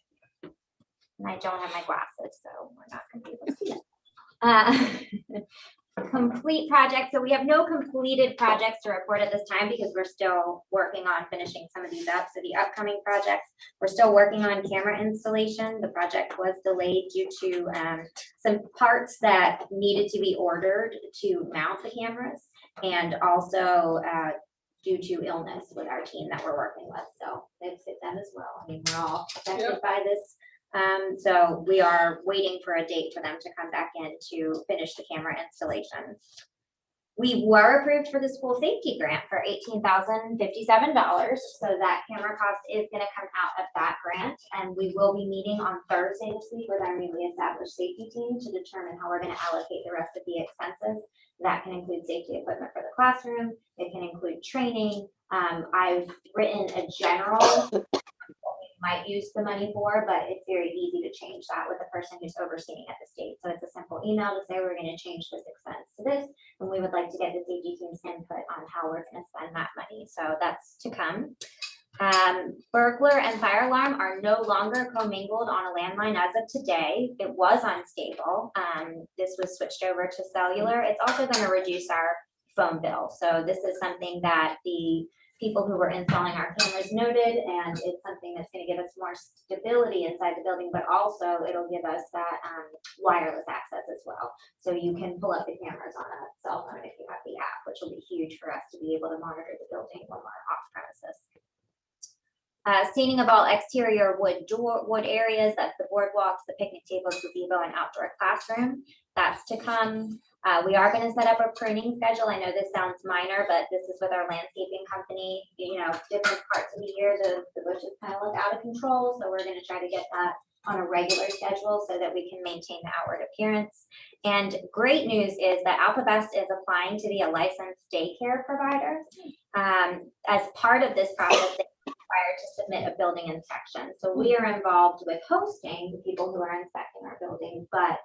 And I don't have my glasses, so we're not gonna be able to see it. Complete project, so we have no completed projects to report at this time because we're still working on finishing some of these up. So the upcoming projects, we're still working on camera installation. The project was delayed due to some parts that needed to be ordered to mount the cameras. and also due to illness with our team that we're working with. So it's hit them as well. I mean, we're all affected by this. So we are waiting for a date for them to come back in to finish the camera installation. We were approved for the school safety grant for $18,057. So that camera cost is going to come out of that grant. And we will be meeting on Thursday this week with our newly established safety team to determine how we're going to allocate the rest of the expenses. That can include safety equipment for the classroom. It can include training. I've written a general what we might use the money for, but it's very easy to change that with the person who's overseeing at the state. So it's a simple email to say we're going to change this expense to this, and we would like to get the safety team's input on how we're going to spend that money. So that's to come. Burglar and fire alarm are no longer commingled on a landline as of today. It was unstable. This was switched over to cellular. It's also going to reduce our phone bill. So this is something that the people who were installing our cameras noted, and it's something that's going to give us more stability inside the building, but also it'll give us that wireless access as well. So you can pull up the cameras on a cell phone if you have the app, which will be huge for us to be able to monitor the building when we're off premises. Staining of all exterior wood areas, that's the boardwalks, the picnic tables, gazebo, and outdoor classroom. That's to come. We are going to set up a pruning schedule. I know this sounds minor, but this is with our landscaping company. You know, different parts of the year, the bushes kind of look out of control. So we're going to try to get that on a regular schedule so that we can maintain the outward appearance. And great news is that AlphaBest is applying to be a licensed daycare provider. As part of this process, required to submit a building inspection. So we are involved with hosting the people who are inspecting our building, but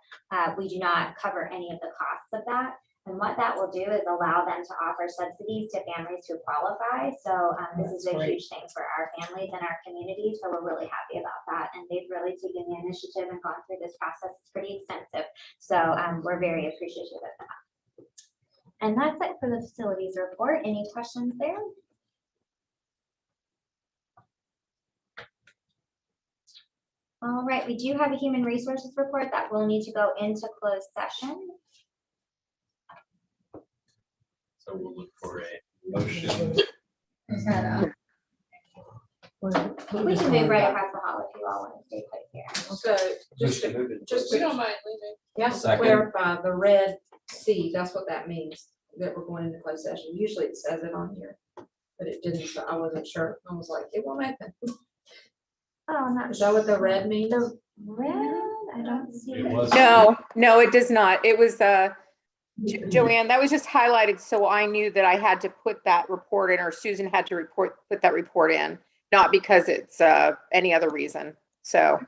we do not cover any of the costs of that. And what that will do is allow them to offer subsidies to families who qualify. So this is a huge thing for our families and our community. So we're really happy about that. And they've really taken the initiative and gone through this process. It's pretty extensive. So we're very appreciative of that. And that's it for the facilities report. Any questions there? All right, we do have a human resources report that will need to go into closed session.
So we'll look for a motion.
We can move right across the hall if you all want to stay put here.
So just
We don't mind leaving.
to
Second.
clarify, the red C, that's what that means, that we're going into closed session. Usually it says it on here, but it didn't, so I wasn't sure. I was like, it won't happen.
Oh, I'm not
Is that what the red means?
The red, I don't see
It
it.
was.
No, it does not. It was, Joanne, that was just highlighted so I knew that I had to put that report in, or Susan had to put that report in, not because it's any other reason. So.
Right,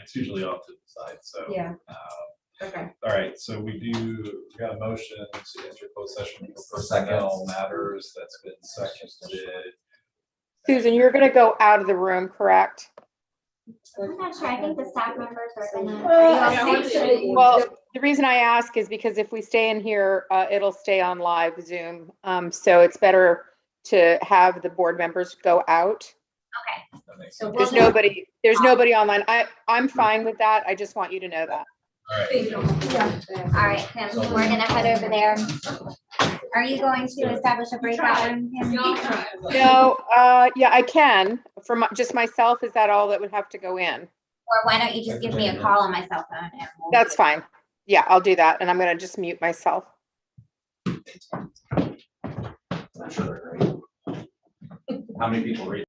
it's usually off to the side, so.
Yeah. Okay.
All right, so we got a motion to enter closed session for personnel matters. That's been seconded.
Susan, you're going to go out of the room, correct?
I'm not sure. I think the staff members are gonna.
Yeah,
Are you okay?
Well, the reason I ask is because if we stay in here, it'll stay on live Zoom. So it's better to have the board members go out.
Okay.
That makes
So
sense.
There's nobody online. I'm fine with that. I just want you to know that.
All right.
All right, Kim, we're gonna head over there. Are you going to establish a breakout room? Kim?
No, yeah, I can. For just myself, is that all that would have to go in?
Or why don't you just give me a call on my cell phone? And we'll-
That's fine. Yeah, I'll do that. And I'm going to just mute myself.
I'm sure they're great. How many people read?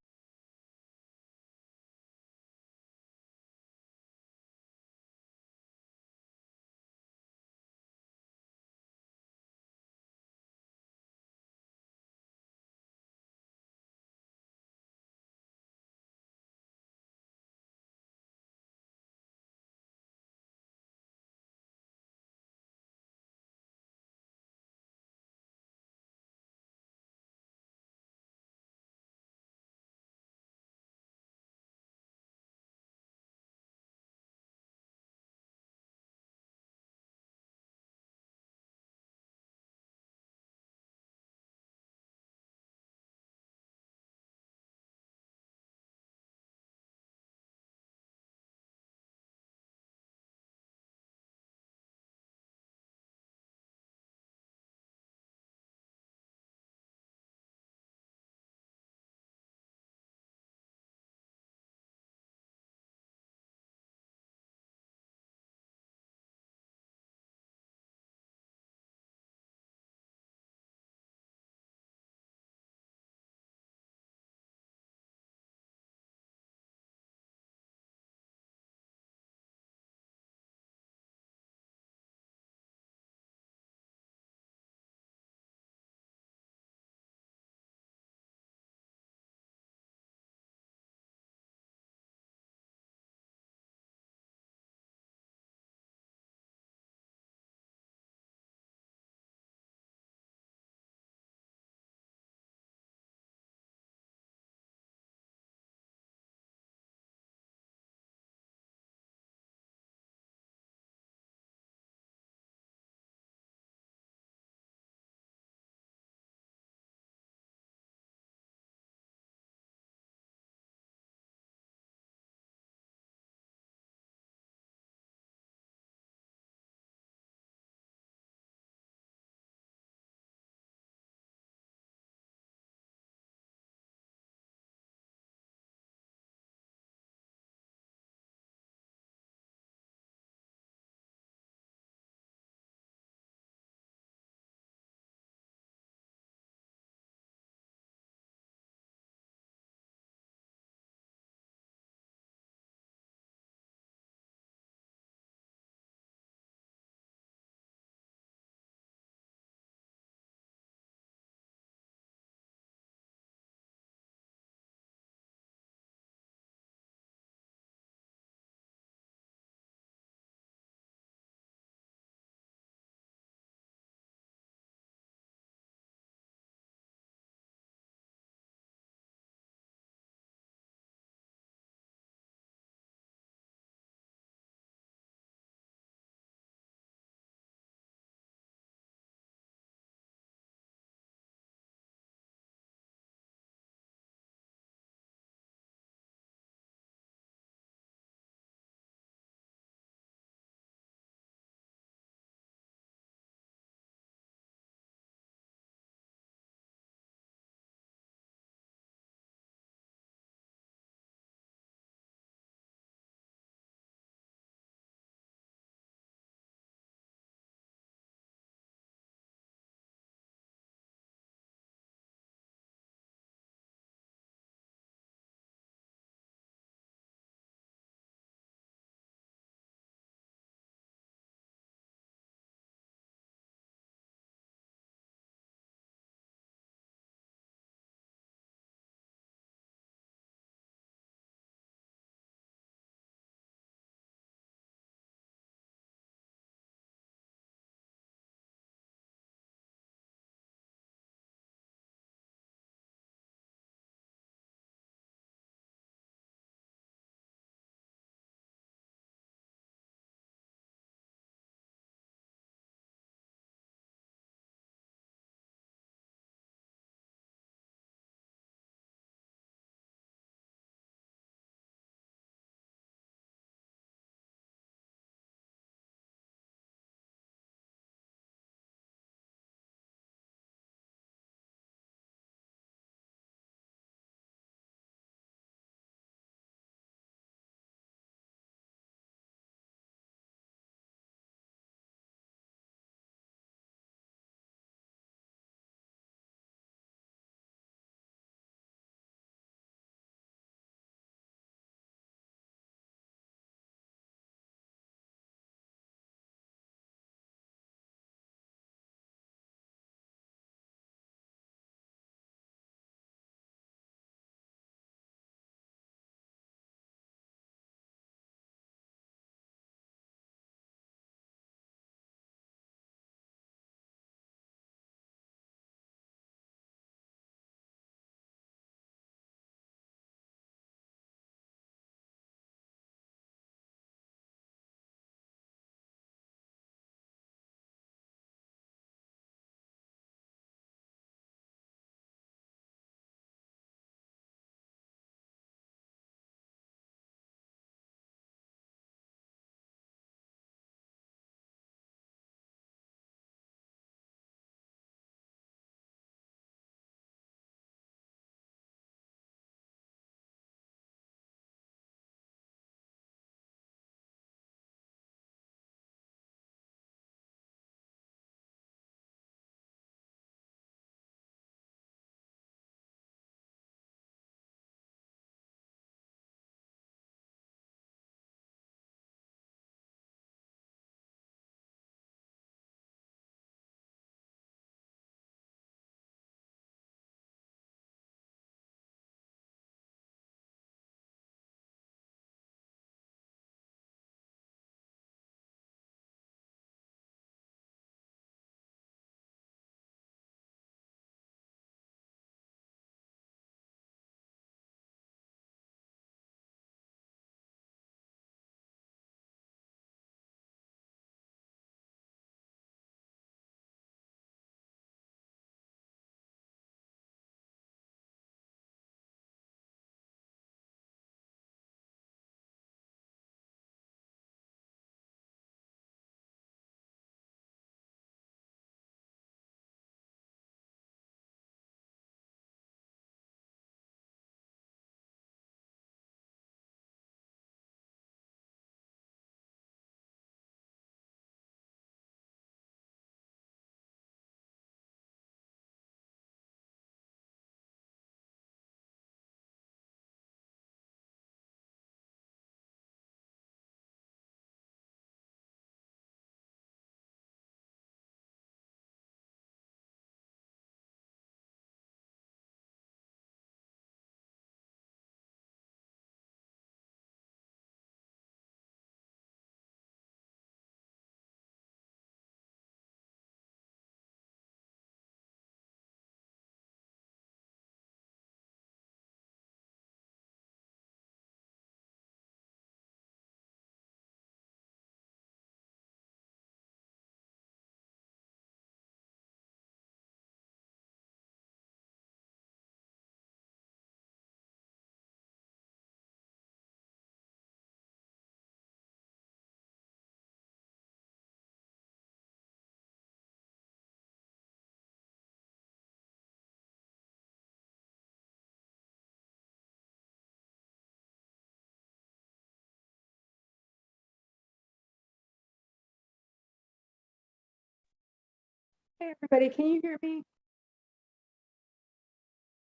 Hey, everybody, can you hear me?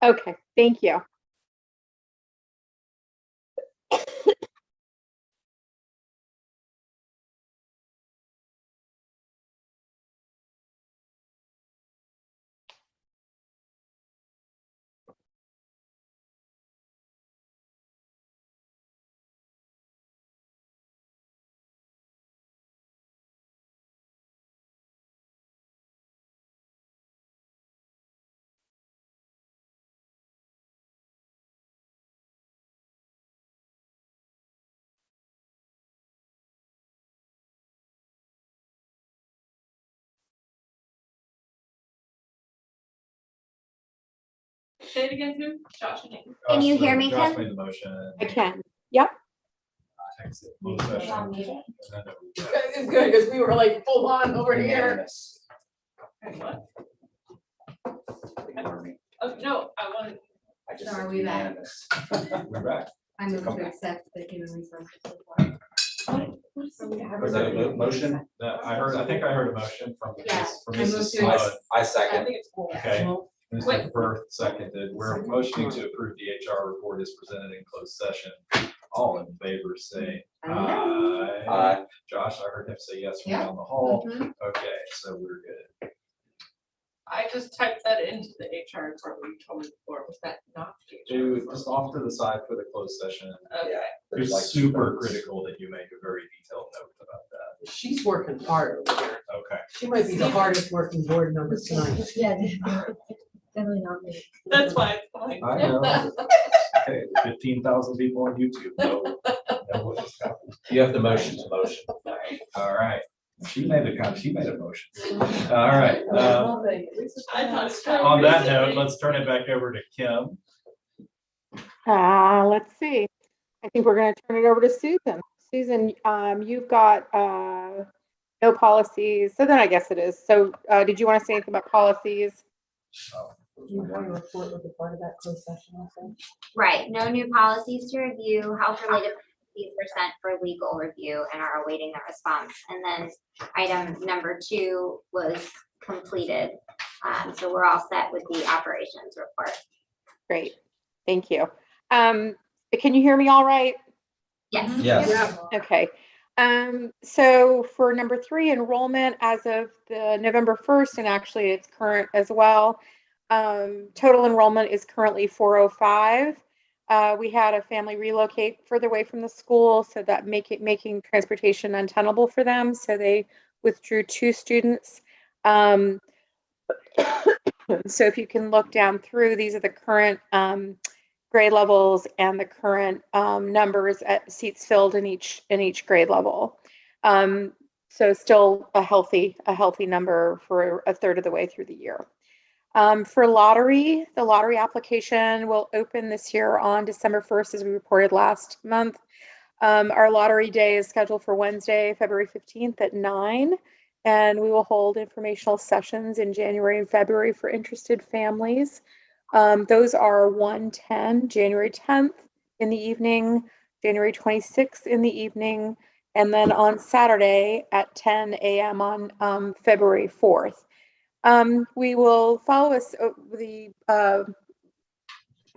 Okay, thank you.
Say it again, who? Josh and Amy.
Can you
Josh,
hear me,
Josh
Kim?
made the motion.
I can. Yep.
Exit closed session, and then it was-
It's good, because we were like full on over here.
Unanimous.
And what?
Ignore me.
Oh, no, I wanted,
I just
So
said
are we back?
unanimous.
We're back.
I move
Come
to
back.
accept the human resources report.
Was that a motion?
I think I heard a motion from
Yeah,
from
I moved
Mrs.
to
Sloan.
I
I
second.
think it's cool.
Okay,
Wait.
Mr. Berth seconded. We're motioning to approve the HR report as presented in closed session. All in favor, say aye.
Aye.
Josh, I heard him say yes from
Yeah.
down the hall.
Mhm.
Okay, so we're good.
I just typed that into the HR report we told me before. Was that not? the HR
Do
report?
just off to the side for the closed session.
Okay.
It's
Like
super
votes.
critical that you make a very detailed note about that.
She's working hard over there.
Okay.
She might be the hardest working board member tonight.
Yeah, definitely not me.
That's why it's fine.
I know. Okay, 15,000 people on YouTube know what just happened.
You have the motion to motion.
All right. She made a motion. All right.
I thought it's.
On that note, let's turn it back over to Kim.
Let's see. I think we're going to turn it over to Susan. Susan, you've got no policies. So then I guess it is. So did you want to say anything about policies?
Employee report was a part of that closed session also.
Right, no new policies to review, health-related policies were sent for legal review and are awaiting their response. And then item number 2 was completed. So we're all set with the operations report.
Great. Thank you. Can you hear me all right?
Yes.
Yes.
Okay. So for number 3, enrollment as of the November 1st, and actually it's current as well. Total enrollment is currently 405. We had a family relocate further away from the school, so that making transportation untenable for them. So they withdrew 2 students. So if you can look down through, these are the current grade levels and the current numbers at seats filled in each grade level. So still a healthy number for a third of the way through the year. For lottery, the lottery application will open this year on December 1st, as we reported last month. Our lottery day is scheduled for Wednesday, February 15th at 9, and we will hold informational sessions in January and February for interested families. Those are 1:10, January 10th in the evening, January 26th in the evening, and then on Saturday at 10 a.m. on February 4th. We will follow us.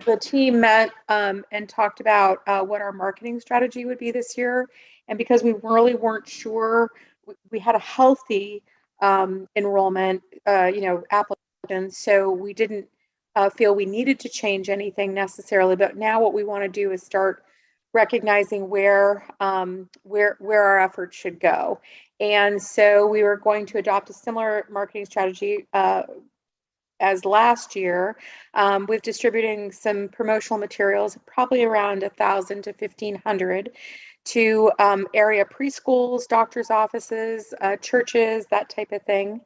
The team met and talked about what our marketing strategy would be this year. And because we really weren't sure, we had a healthy enrollment, applicants. So we didn't feel we needed to change anything necessarily. But now what we want to do is start recognizing where our efforts should go. And so we were going to adopt a similar marketing strategy as last year, with distributing some promotional materials, probably around 1,000 to 1,500 to area preschools, doctor's offices, churches, that type of thing.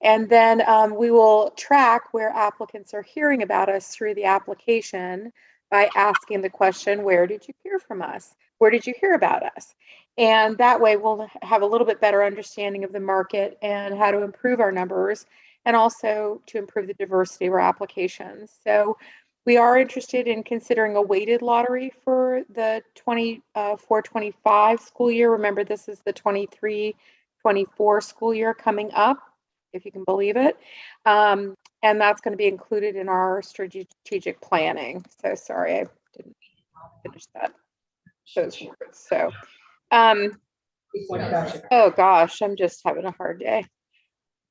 And then we will track where applicants are hearing about us through the application by asking the question, where did you hear from us? Where did you hear about us? And that way we'll have a little bit better understanding of the market and how to improve our numbers, and also to improve the diversity of our applications. So we are interested in considering a weighted lottery for the 24-25 school year. Remember, this is the 23-24 school year coming up. if you can believe it. And that's going to be included in our strategic planning. So sorry, I didn't finish those words. So, oh gosh, I'm just having a hard day.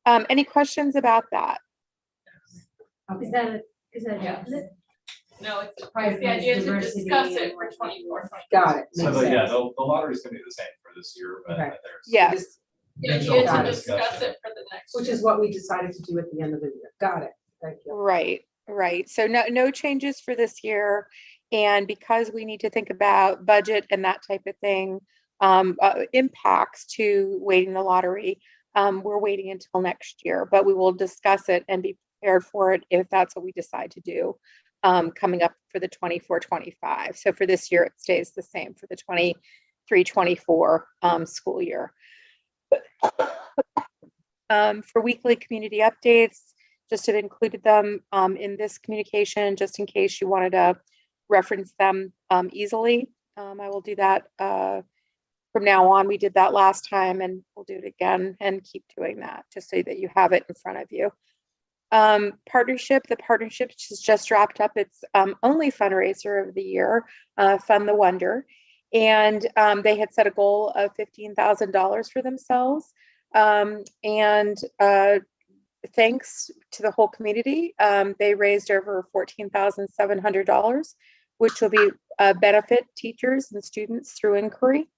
Any questions about that?
Is that
Yeah.
definite?
No, it's the
Primarily
idea to
diversity
discuss it
and
for 24.
Got it.
So
Makes
the, yeah,
sense.
the lottery's gonna be the same for this year, but
Okay.
there's.
Yes.
The
Potential
idea
for
to discuss
discussion.
it for the next.
Which is what we decided to do at the end of the year. Got it. Thank you.
Right. So no changes for this year. And because we need to think about budget and that type of thing, impacts to waiting the lottery, we're waiting until next year, but we will discuss it and be prepared for it if that's what we decide to do, coming up for the 24-25. So for this year, it stays the same for the 23-24 school year. For weekly community updates, just have included them in this communication, just in case you wanted to reference them easily. I will do that from now on. We did that last time and we'll do it again and keep doing that just so that you have it in front of you. The partnership has just wrapped up its only fundraiser of the year, Fund the Wonder. And they had set a goal of $15,000 for themselves. Thanks to the whole community, they raised over $14,700, which will be benefit teachers and students through inquiry.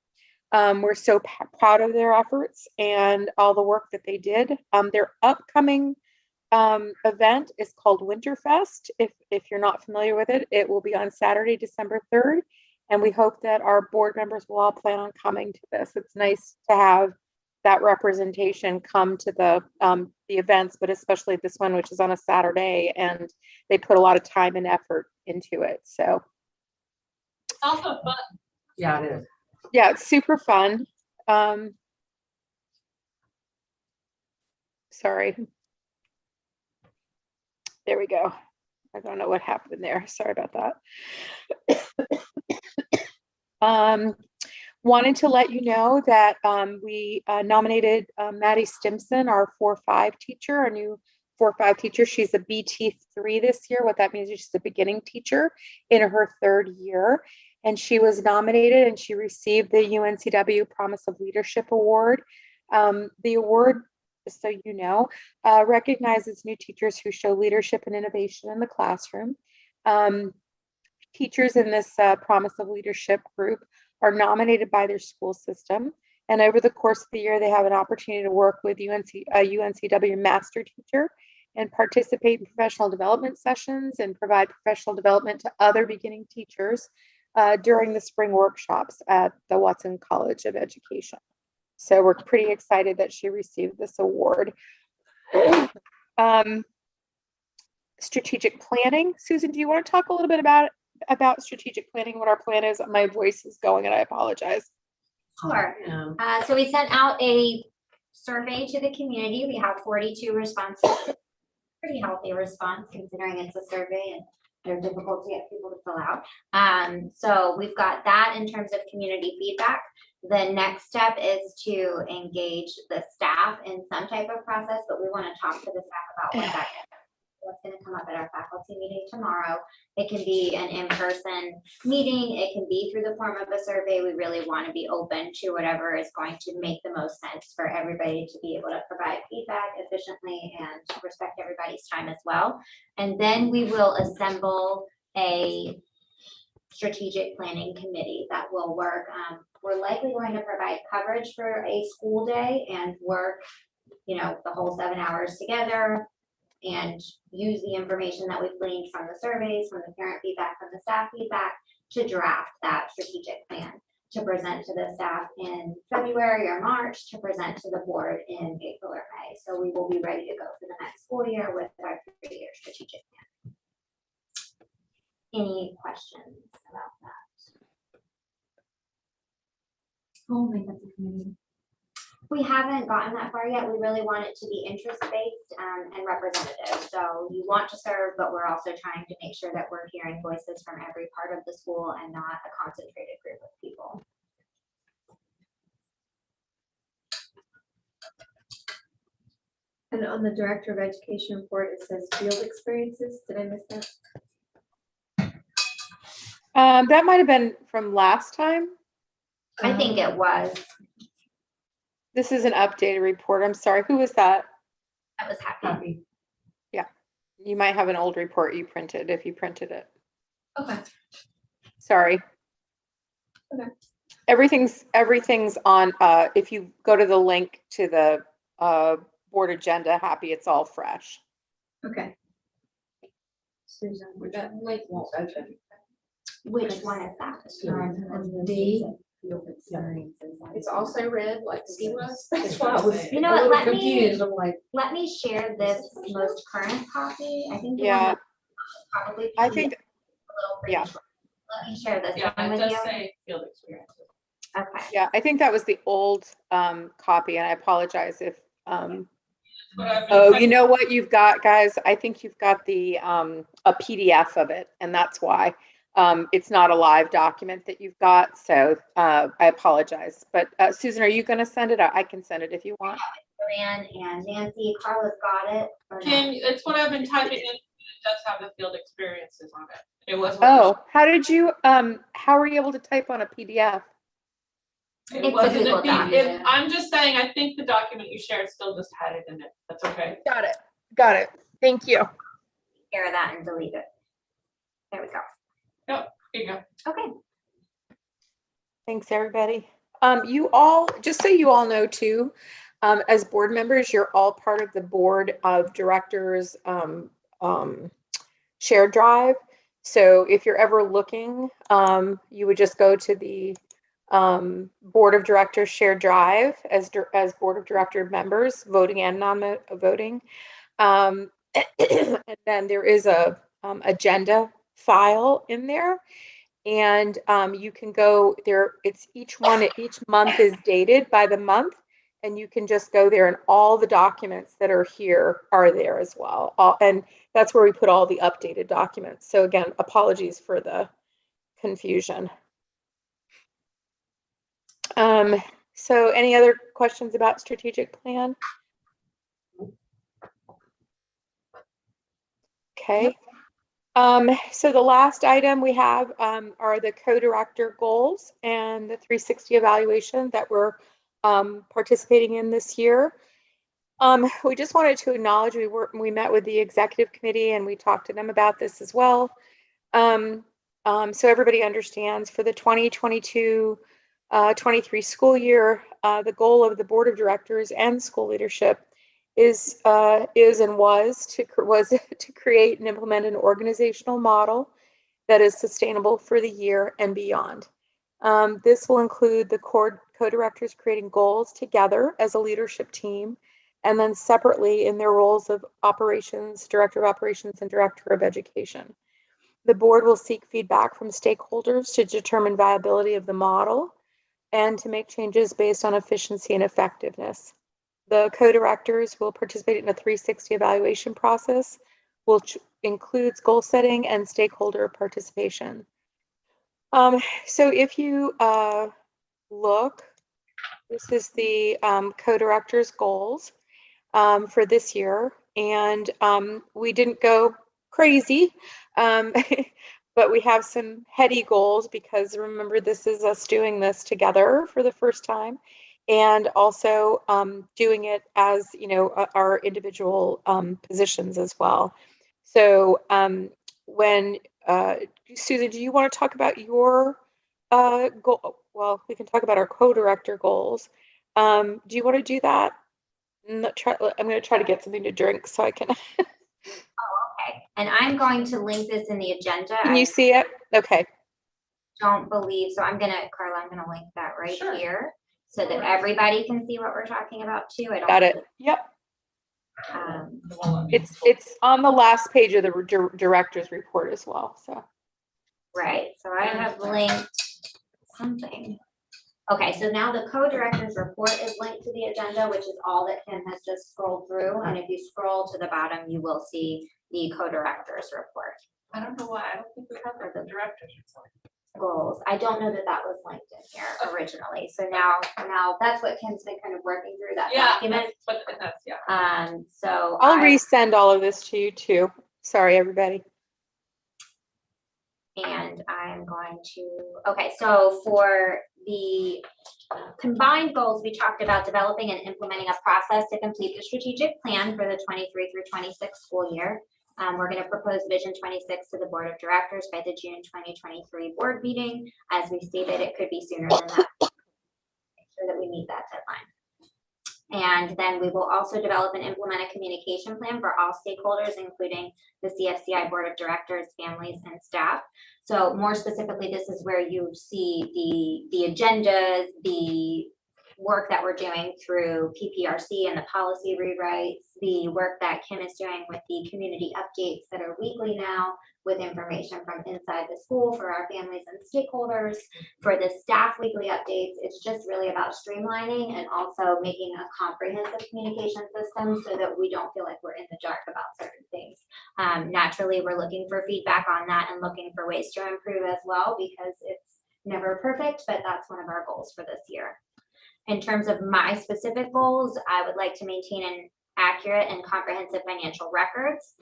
We're so proud of their efforts and all the work that they did. Their upcoming event is called Winterfest. If you're not familiar with it, it will be on Saturday, December 3rd. And we hope that our board members will all plan on coming to this. It's nice to have that representation come to the events, but especially this one, which is on a Saturday, and they put a lot of time and effort into it. So
It's also fun.
Yeah, it is.
yeah, it's super fun. Sorry. There we go. I don't know what happened there. Sorry about that. Wanted to let you know that we nominated Maddie Stimson, our 4-5 teacher, our new 4-5 teacher. She's a BT3 this year. What that means is she's a beginning teacher in her 3rd year. And she was nominated and she received the UNCW Promise of Leadership Award. The award, just so you know, recognizes new teachers who show leadership and innovation in the classroom. Teachers in this Promise of Leadership group are nominated by their school system. And over the course of the year, they have an opportunity to work with UNCW master teacher and participate in professional development sessions and provide professional development to other beginning teachers during the spring workshops at the Watson College of Education. So we're pretty excited that she received this award. Strategic planning. Susan, do you want to talk a little bit about strategic planning, what our plan is? My voice is going and I apologize.
Sure. So we sent out a survey to the community. We have 42 responses. Pretty healthy response considering it's a survey and they're difficult to get people to fill out. So we've got that in terms of community feedback. The next step is to engage the staff in some type of process, but we want to talk to the staff about what's going to come up at our faculty meeting tomorrow. It can be an in-person meeting. It can be through the form of a survey. We really want to be open to whatever is going to make the most sense for everybody to be able to provide feedback efficiently and respect everybody's time as well. And then we will assemble a strategic planning committee that will work. We're likely going to provide coverage for a school day and work, the whole 7 hours together and use the information that we've gleaned from the surveys, from the parent feedback, from the staff feedback to draft that strategic plan to present to the staff in February or March, to present to the board in April or May. So we will be ready to go for the next school year with our 3-year strategic plan. Any questions about that? Oh my goodness. We haven't gotten that far yet. We really want it to be interest-based and representative. So you want to serve, but we're also trying to make sure that we're hearing voices from every part of the school and not a concentrated group of people.
And on the Director of Education report, it says field experiences. Did I miss that?
That might have been from last time.
I think it was.
This is an updated report. I'm sorry. Who was that?
That was happy.
You might have an old report you printed if you printed it.
Okay.
Sorry.
Okay.
Everything's on, if you go to the link to the board agenda, Happy, it's all fresh.
Okay. Susan, that link won't open.
Which one is that?
D.
Field experiences.
It's also red like C was.
That's why I was
You know
a
what,
little
let me-
confused. I'm like,
Let me share this most current copy. I think the one
Yeah,
that probably.
I think,
a little
yeah.
premature. Let me share this
Yeah,
one
it
with
does
you.
say field experiences.
Okay.
yeah, I think that was the old copy, and I apologize if,
But I've been
oh,
trying-
you know what you've got, guys? I think you've got the a PDF of it, and that's why. It's not a live document that you've got, so I apologize. But Susan, are you going to send it? I can send it if you want.
Joanne and Nancy, Carla's got it. or not?
Kim, it's what I've been typing in. It does have the field experiences on it. It was.
Oh, how did you? How were you able to type on a PDF?
It
It's a
wasn't
Google
a
document.
I'm just saying, I think the document you shared still just had it in it. That's okay.
Got it. Got it. Thank you.
Share that and delete it. There we go.
Here you go.
Okay.
Thanks, everybody. You all, just so you all know too, as board members, you're all part of the board of directors shared drive. So if you're ever looking, you would just go to the board of directors shared drive as board of director members, voting and non-voting. And then there is a agenda file in there. And you can go there. It's each month is dated by the month, and you can just go there, and all the documents that are here are there as well. And that's where we put all the updated documents. So again, apologies for the confusion. So any other questions about strategic plan? Okay. So the last item we have are the co-director goals and the 360 evaluation that we're participating in this year. We just wanted to acknowledge we met with the executive committee and we talked to them about this as well. So everybody understands for the 2022-23 school year, the goal of the board of directors and school leadership is and was to create and implement an organizational model that is sustainable for the year and beyond. This will include the co-directors creating goals together as a leadership team, and then separately in their roles of operations, director of operations, and director of education. The board will seek feedback from stakeholders to determine viability of the model and to make changes based on efficiency and effectiveness. The co-directors will participate in a 360 evaluation process, which includes goal setting and stakeholder participation. So if you look, this is the co-directors goals for this year, and we didn't go crazy, but we have some heady goals because remember, this is us doing this together for the first time. And also doing it as, you know, our individual positions as well. So when, Susan, do you want to talk about your goal? Well, we can talk about our co-director goals. Do you want to do that? I'm going to try to get something to drink so I can.
Okay. And I'm going to link this in the agenda.
Can you see it? Okay.
Don't believe, so Carla, I'm gonna link that right
Sure.
here so that everybody can see what we're talking about too. I don't.
Got it. Yep. It's on the last page of the director's report as well. So.
Right, so I have linked something. Okay, so now the co-director's report is linked to the agenda, which is all that Kim has just scrolled through. And if you scroll to the bottom, you will see the co-director's report.
I don't know why. I don't think we have the directors report.
goals. I don't know that that was linked in here originally. So now that's what Kim's been kind of working through that
Yeah,
document.
that's, yeah.
So
I'll resend all of this to you too. Sorry, everybody.
And I'm going to, okay, so for the combined goals, we talked about developing and implementing a process to complete the strategic plan for the 23 through 26 school year. We're going to propose Vision 26 to the Board of Directors by the June 2023 board meeting. As we stated, it could be sooner than that. Make sure that we meet that deadline. And then we will also develop and implement a communication plan for all stakeholders, including the CFCI Board of Directors, families, and staff. So more specifically, this is where you see the agendas, the work that we're doing through PPRC and the policy rewrites, the work that Kim is doing with the community updates that are weekly now, with information from inside the school for our families and stakeholders. For the staff weekly updates, it's just really about streamlining and also making a comprehensive communication system so that we don't feel like we're in the dark about certain things. Naturally, we're looking for feedback on that and looking for ways to improve as well, because it's never perfect, but that's one of our goals for this year. In terms of my specific goals, I would like to maintain an accurate and comprehensive financial records,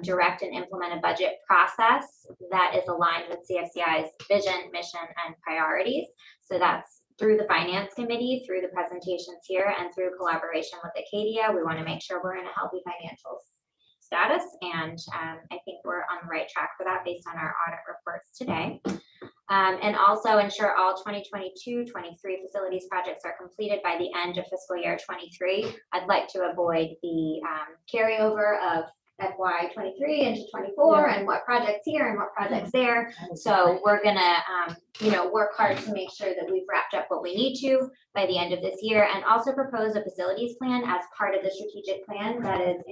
direct and implement a budget process that is aligned with CFCI's vision, mission, and priorities. So that's through the finance committee, through the presentations here, and through collaboration with Acadia. We want to make sure we're in a healthy financial status, and I think we're on the right track for that based on our audit reports today. And also ensure all 2022-23 facilities projects are completed by the end of fiscal year 23. I'd like to avoid the carryover of FY 23 into 24 and what projects here and what projects there. So we're gonna, work hard to make sure that we've wrapped up what we need to by the end of this year, and also propose a facilities plan as part of the strategic plan that is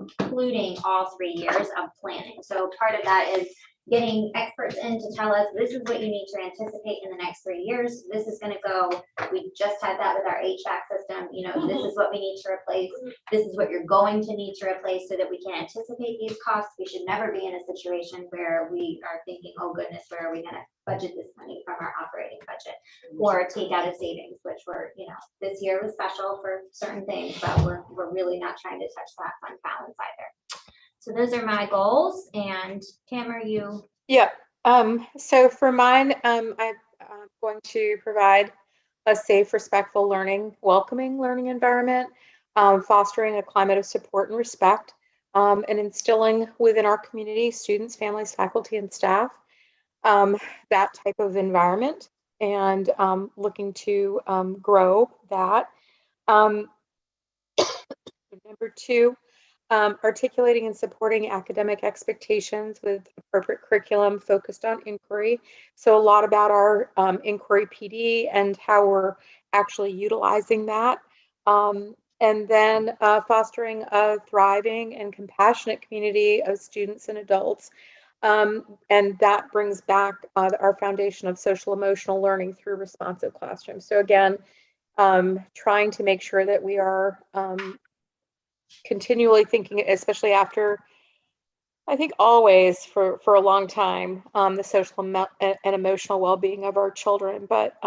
including all 3 years of planning. So part of that is getting experts in to tell us this is what you need to anticipate in the next 3 years. This is going to go. We just had that with our HVAC system. This is what we need to replace. This is what you're going to need to replace so that we can anticipate these costs. We should never be in a situation where we are thinking, oh goodness, where are we going to budget this money from our operating budget, or take out a savings, which we're, this year was special for certain things, but we're really not trying to touch that fund balance either. So those are my goals. And Kim, are you?
Yeah. So for mine, I'm going to provide a safe, respectful learning, welcoming learning environment, fostering a climate of support and respect, and instilling within our community, students, families, faculty, and staff, that type of environment, and looking to grow that. Number 2, articulating and supporting academic expectations with appropriate curriculum focused on inquiry. So a lot about our inquiry PD and how we're actually utilizing that. And then fostering a thriving and compassionate community of students and adults. And that brings back our foundation of social emotional learning through responsive classrooms. So again, trying to make sure that we are continually thinking, especially after, I think always for a long time, the social and emotional well-being of our children, but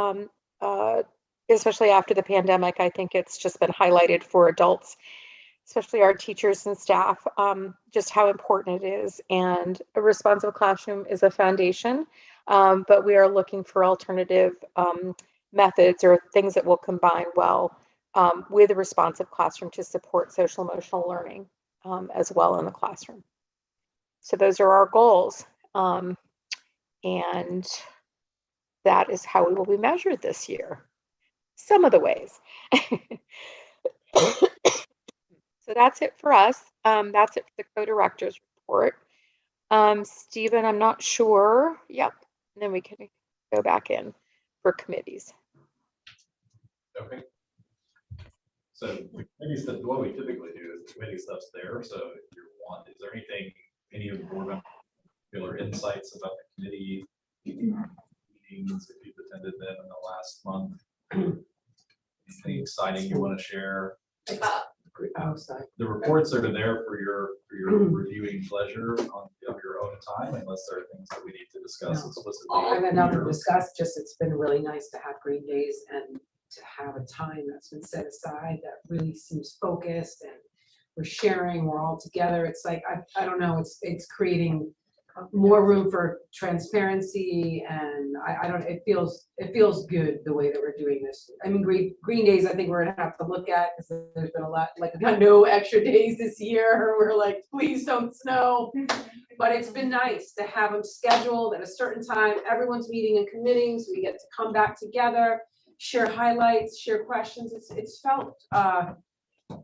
especially after the pandemic, I think it's just been highlighted for adults, especially our teachers and staff, just how important it is. And a responsive classroom is a foundation, but we are looking for alternative methods or things that will combine well with a responsive classroom to support social emotional learning as well in the classroom. So those are our goals. And that is how we will be measured this year. Some of the ways. So that's it for us. That's it for the co-director's report. Stephen, I'm not sure. Yep. And then we can go back in for committees.
Okay. So the committee stuff, what we typically do is the committee stuff's there. So if you want, is there anything, any of the board members, particular insights about the committee meetings, if you've attended them in the last month? Anything exciting you want to share? The reports are there for your reviewing pleasure of your your own time unless there are things that we need to discuss
No.
explicitly.
I have nothing to
here.
discuss, just it's been really nice to have green days and to have a time that's been set aside that really seems focused and we're sharing, we're all together. It's like, I don't know, it's creating more room for transparency and I don't, it feels good the way that we're doing this. I mean, green days, I think we're gonna have to look at because there's been a lot, like we got no extra days this year. We're like, please don't snow. But it's been nice to have them scheduled at a certain time. Everyone's meeting and committing, so we get to come back together, share highlights, share questions. It's felt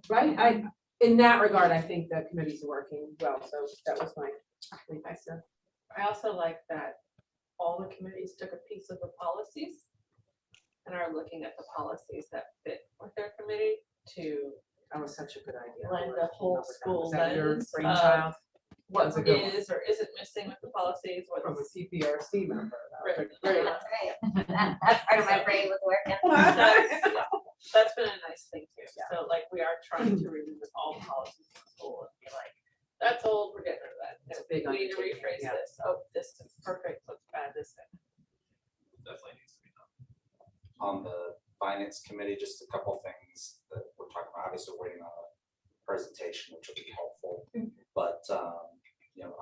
right. In that regard, I think the committees are working well. So that was my.
I also like that all the committees took a piece of the policies and are looking at the policies that fit with their committee to
That was such a good idea.
blend the whole school
Was that your
lens
brainchild?
of what
That's a good one.
is or isn't missing with the policies,
From a
what's
CPRC member. That was
Right.
great.
That's right. That's part of my brain was working.
that's been a nice thing too.
Yeah.
So like we are trying to revisit all the policies in the school and be like, that's old, we're getting rid of that.
It's a big
We need to
undertaking,
rephrase
yeah.
this. Oh, this is perfect, let's add this in.
Definitely needs to be done.
On the finance committee, just a couple things that we're talking about. Obviously, we're waiting on a presentation, which will be helpful. But,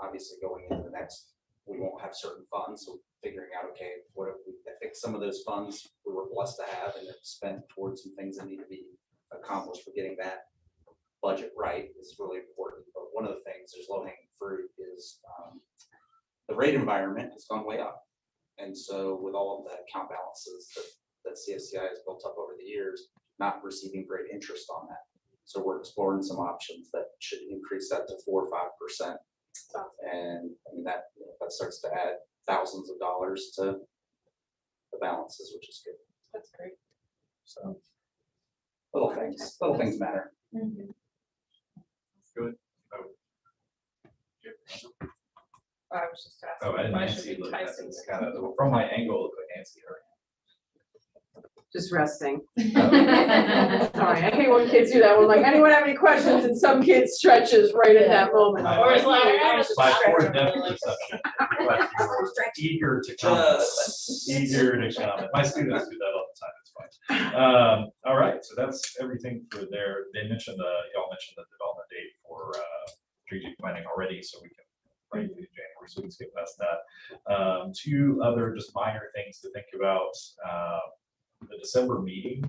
obviously going into the next, we won't have certain funds. So figuring out, okay, what if I think some of those funds we were blessed to have and have spent towards some things that need to be accomplished for getting that budget right is really important. But one of the things, there's low hanging fruit is the rate environment has gone way up. And so with all of the account balances that CFCI has built up over the years, not receiving great interest on that. So we're exploring some options that should increase that to 4 or 5%. And I mean, that starts to add thousands of dollars to the balances, which is good.
That's great.
So little things matter.
Good.
I was just asking.
Oh, I didn't
if should
see,
be
look,
Tyson.
that's kind of, from my angle, it looked like Nancy.
Just resting. Sorry, I hate when kids do that. We're like, anyone have any questions? And some kid stretches right at that moment.
I-
Or it's like, I was
My
just
poor
stretching
depth
really.
perception, but you were eager to comment, eager to comment. My students do that all the time, it's fine. All right, so that's everything for there. They mentioned y'all mentioned the development date for strategic planning already, so we can write in January, so we can skip past that. Two other just minor things to think about. The December meeting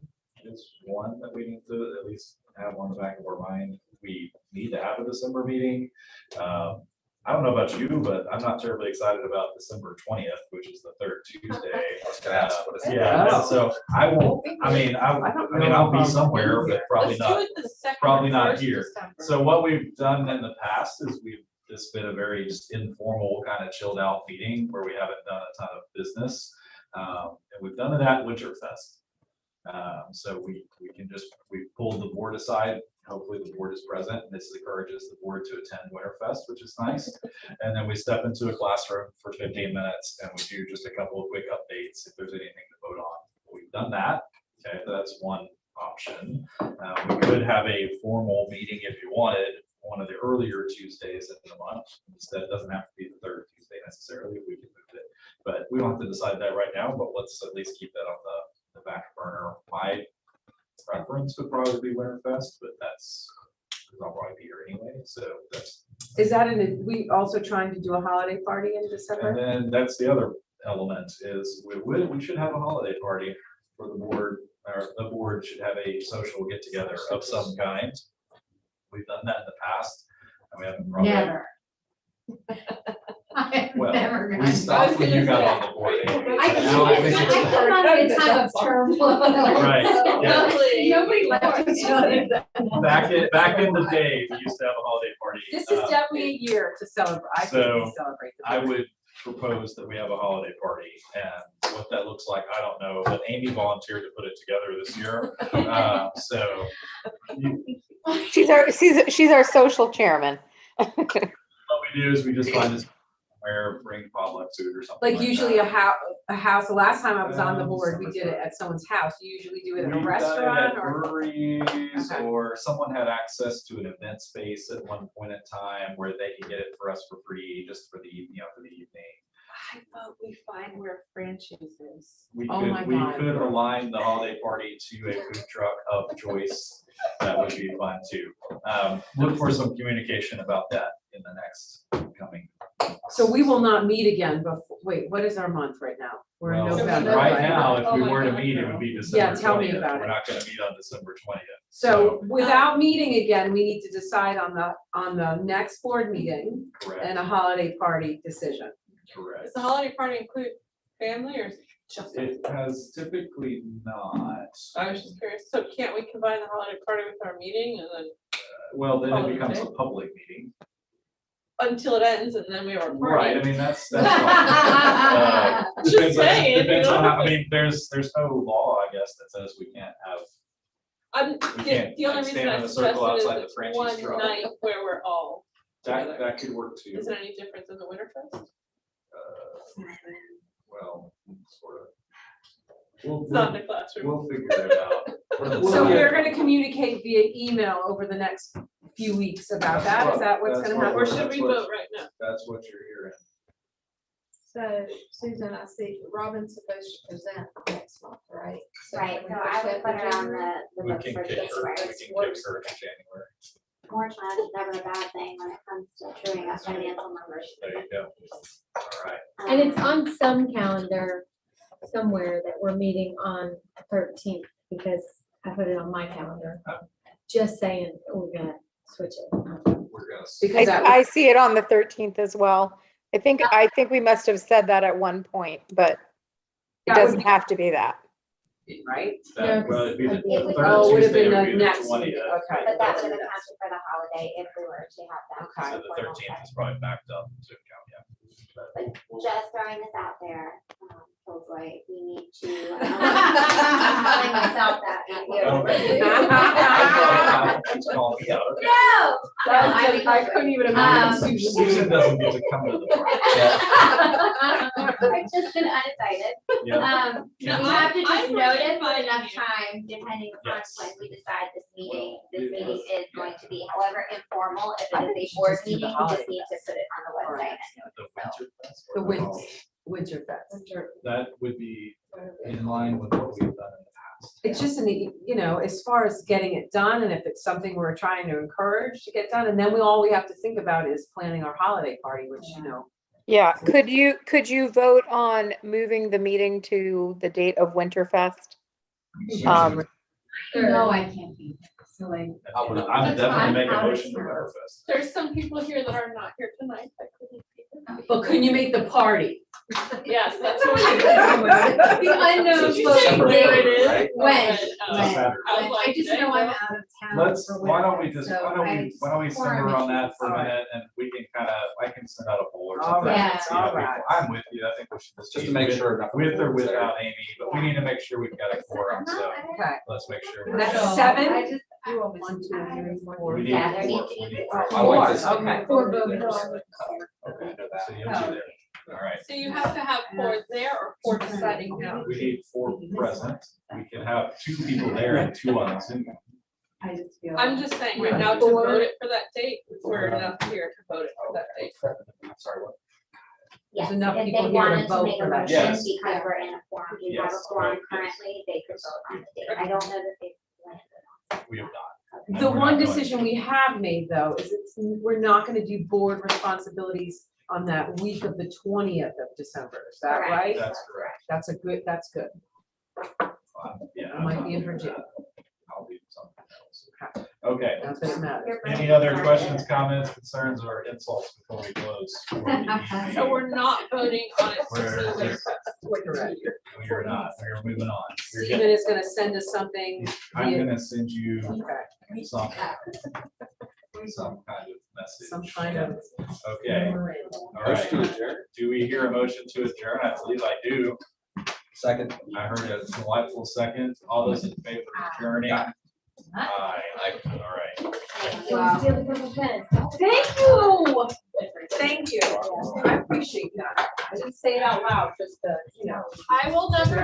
is one that we need to at least have on the back of our mind. We need to have a December meeting. I don't know about you, but I'm not terribly excited about December 20th, which is the third Tuesday.
I was gonna ask, what is it?
Yeah, so I won't, I'll be somewhere, but probably
Let's do
not,
it the second
probably
or
not
first
here.
December.
So what we've done in the past is it's been a very just informal kind of chilled out meeting where we haven't done a ton of business. And we've done it at Winterfest. So we pulled the board aside. Hopefully the board is present. And this encourages the board to attend Winterfest, which is nice. And then we step into a classroom for 15 minutes and we do just a couple of quick updates if there's anything to vote on. We've done that. Okay, that's one option. We could have a formal meeting if you wanted, one of the earlier Tuesdays in the month. Instead, it doesn't have to be the third Tuesday necessarily, we can move it. But we don't have to decide that right now, but let's at least keep that on the back burner. My preference would probably be Winterfest, but that's, because I'll probably be here anyway, so that's.
Is that we also trying to do a holiday party in December?
And then that's the other element is we should have a holiday party for the board, or the board should have a social get together of some kind. We've done that in the past, and we haven't.
Never.
Well,
Never
we
gonna-
stopped when you got on the board. anyway.
I
Now I think it's-
come on at a time of turmoil.
Right, yeah.
Nobody liked each other.
Back in the day, we used to have a holiday party.
This is definitely a year to celebrate. I think we
So,
celebrate. the
I
board.
would propose that we have a holiday party, and what that looks like, I don't know, but Amy volunteered to put it together this year. So
She's our social chairman.
what we do is we just find this or bring potluck food or something.
Like usually
that.
a house, the last time I was on the
Um,
board, we did it at someone's house. You usually do it at a
We've done it
restaurant
at
or?
breweries,
Okay.
or someone had access to an event space at one point in time where they could get it for us for free, just for the, for the evening.
I thought we find where franchise is.
We
Oh my
could, we
God.
could align the holiday party to a food truck of choice. That would be fun too. Look for some communication about that in the next coming.
So we will not meet again before, wait, what is our month right now? We're in
Well,
November.
right now, if
Oh
we
my
were to
God,
meet, it
no.
would be
Yeah,
December
tell me
20th.
about
We're
it.
not gonna meet on December 20th.
So without meeting again, we need to decide on the next board meeting
Correct,
and a holiday party decision.
correct.
Does the holiday party include family or is it just?
It has typically not.
I was just curious. So can't we combine the holiday party with our meeting and then
Well, then
Oh,
it becomes a
okay.
public meeting.
until it ends and then we have a party?
Right, I mean, that's fine. Depends on-
saying,
Depends
you
on
know?
how, I mean, there's no law, I guess, that says we can't have,
The
can't,
the only
like,
reason
stand
I
in a circle
suggested
outside
is
the
it's
franchise
one
truck.
night where we're all together.
that could work too.
Is there any difference in the Winterfest?
Well, sort of. We'll,
It's not in the classroom.
we'll figure it out.
So we're gonna communicate via email over the next few weeks about that. Is that what's
That's
gonna
what-
happen?
Or should
that's
we
what-
vote right now?
That's what you're hearing.
So Susan, I see Robin's supposed to present next month, right?
Right,
can
so
we
I
push
would
that
put
to
her on
January?
the
We
book
can
for
kick her,
January.
we can kick her to January.
More time is never a bad thing when it comes to truing up financial numbers.
There you go. All right.
And it's on some calendar somewhere that we're meeting on 13th, because I put it on my calendar. Just saying, we're gonna switch it.
We're gonna.
Because that
I see it on the 13th as well. I think we must have said that at one point, but it
That would
doesn't
be-
have to be that.
right?
That, well, it'd be the
It would-
third
Oh, it would have
Tuesday
been
would
the
be
next
20th.
meeting, okay.
But that would have counted for the holiday if we were to have that.
Okay.
So the 13th is probably backed up to count, yeah.
But just throwing this out there, Killjoy, we need to. I'm telling myself that, not you.
She's calling me out, okay.
No!
I couldn't even imagine.
Susan doesn't get to come to the party.
I've just been undecided.
Yeah.
We
Yeah.
have to
I
just
would
notice
be fine
with enough
with you.
time, depending upon
Yes.
when we decide this meeting
Well,
is going to be, however informal, if it is a board meeting, we just need to put it on the website.
The Winter Fest.
The Winter Fest.
That would be in line with what we've done in the past.
It's just as far as getting it done, and if it's something we're trying to encourage to get done, and then all we have to think about is planning our holiday party, which,
Yeah, could you vote on moving the meeting to the date of Winterfest?
No, I can't be. So like.
I would
That's
definitely
fine.
make a
Out of
motion to
town.
Winterfest.
There's some people here that are not here tonight that couldn't be here.
but can you make the party?
Yes, that's what we
The unknown
Did you
vote.
say where it is?
Right?
When?
Doesn't matter.
I was like,
I just
dang,
know I'm
well,
out of town.
Let's,
for
why don't we
Winterfest,
just,
so
why don't we simmer
quorum
on that
issues.
for a
All right.
minute and we can I can send out a poll or
All
something.
right,
and see
all
how people-
right.
I'm with you, I think we should.
Just to make sure.
With or without Amy, but we need to make sure we've got a quorum, so
Okay.
let's make sure.
That's
So,
7?
I just-
You want 1, 2, 3, 4.
We need
Yeah, there
four.
needs to
We
be
need
four.
four.
I like this.
Okay.
For both
Okay,
dogs.
so you'll be there. All right.
So you have to have 4 there or 4 deciding no?
We need 4 present. We can have 2 people there and 2 on Zoom.
I just feel.
I'm just saying, we're now to vote it for that date, we're enough here to vote it for that date.
I'm sorry, what?
Yes,
There's enough
if
people
they
here to
wanted to
vote
make a
for that.
motion,
Yes.
because we're in a forum, we have a
Yes,
forum
right, yes.
currently, they could vote on the date. I don't know that they've landed on.
We have not.
The
We're
one
not going
decision
to.
we have made, though, is we're not gonna do board responsibilities on that week of the 20th of December. Is that
Correct.
right?
That's correct.
That's good.
Yeah.
I might be in Virginia.
I'll do something else. Okay.
Not that it matters.
Any other questions, comments, concerns, or insults before we close? for the evening?
So we're not voting on it.
We're-
Correct.
We're not, we're moving on. You're
Stephen
getting-
is gonna send us something.
I'm
via-
gonna send you
Okay,
some kind of message.
some kind of.
Okay, all right. Do we hear a motion to adjourn? I believe I do.
Second.
I heard a delightful second. All those in favor of adjourning? Aye. All right.
Thank you.
Don't steal the purple pen.
Thank you.
Thank you. I appreciate that. I didn't say it out loud, just to, you know.
I will never be